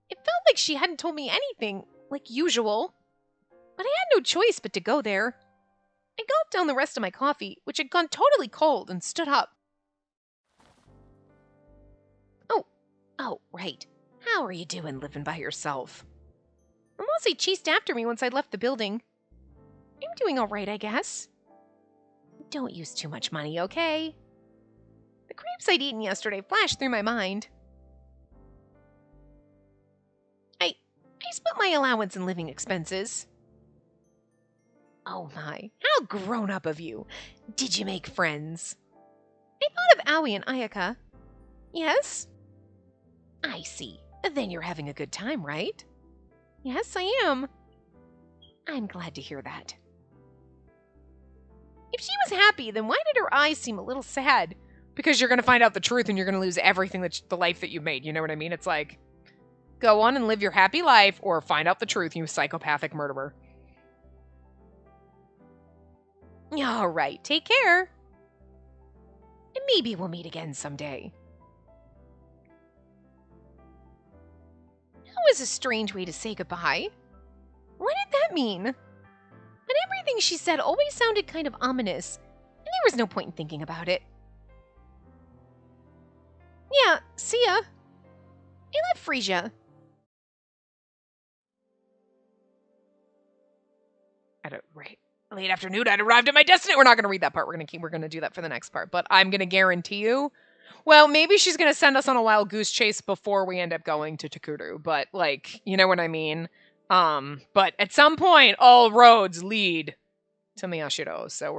It felt like she hadn't told me anything, like usual. But I had no choice but to go there. I gulped down the rest of my coffee, which had gone totally cold, and stood up. Oh, right. How are you doing living by yourself? Mostly chased after me once I left the building. I'm doing all right, I guess. Don't use too much money, okay? The crepes I'd eaten yesterday flashed through my mind. I split my allowance and living expenses. Oh my, how grown up of you. Did you make friends? I thought of Aoi and Ayaka. Yes? I see. Then you're having a good time, right? Yes, I am. I'm glad to hear that. If she was happy, then why did her eyes seem a little sad? Because you're going to find out the truth and you're going to lose everything the life that you made. You know what I mean? It's like, go on and live your happy life or find out the truth, you psychopathic murderer. All right, take care. And maybe we'll meet again someday. That was a strange way to say goodbye. What did that mean? But everything she said always sounded kind of ominous, and there was no point in thinking about it. Yeah, see ya. I left Frisia. Right. Late afternoon, I'd arrived at my destination. We're not going to read that part. We're going to do that for the next part. But I'm going to guarantee you, well, maybe she's going to send us on a wild goose chase before we end up going to Takuru. But, like, you know what I mean? But at some point, all roads lead to Miyashiro. So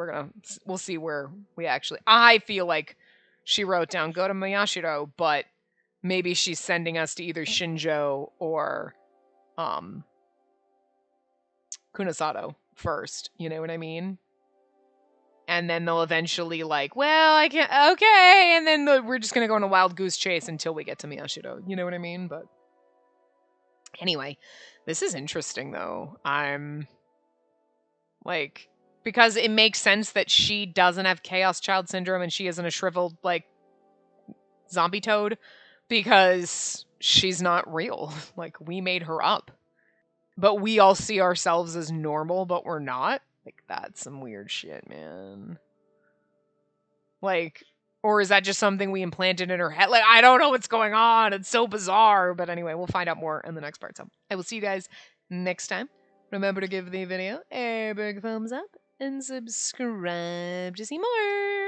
we'll see where we actually, I feel like she wrote down, go to Miyashiro, but maybe she's sending us to either Shinjo or, Kunasato first, you know what I mean? And then they'll eventually well, I can't, okay, and then we're just gonna go on a wild goose chase until we get to Miyashiro, you know what I mean? But Anyway, this is interesting though. I'm like, because it makes sense that she doesn't have Chaos Child Syndrome and she isn't a shriveled, like, zombie toad because she's not real. Like, we made her up. But we all see ourselves as normal, but we're not. Like, that's some weird shit, man. Like, or is that just something we implanted in her head? Like, I don't know what's going on. It's so bizarre. But anyway, we'll find out more in the next part. So I will see you guys next time. Remember to give the video a big thumbs up and subscribe to see more.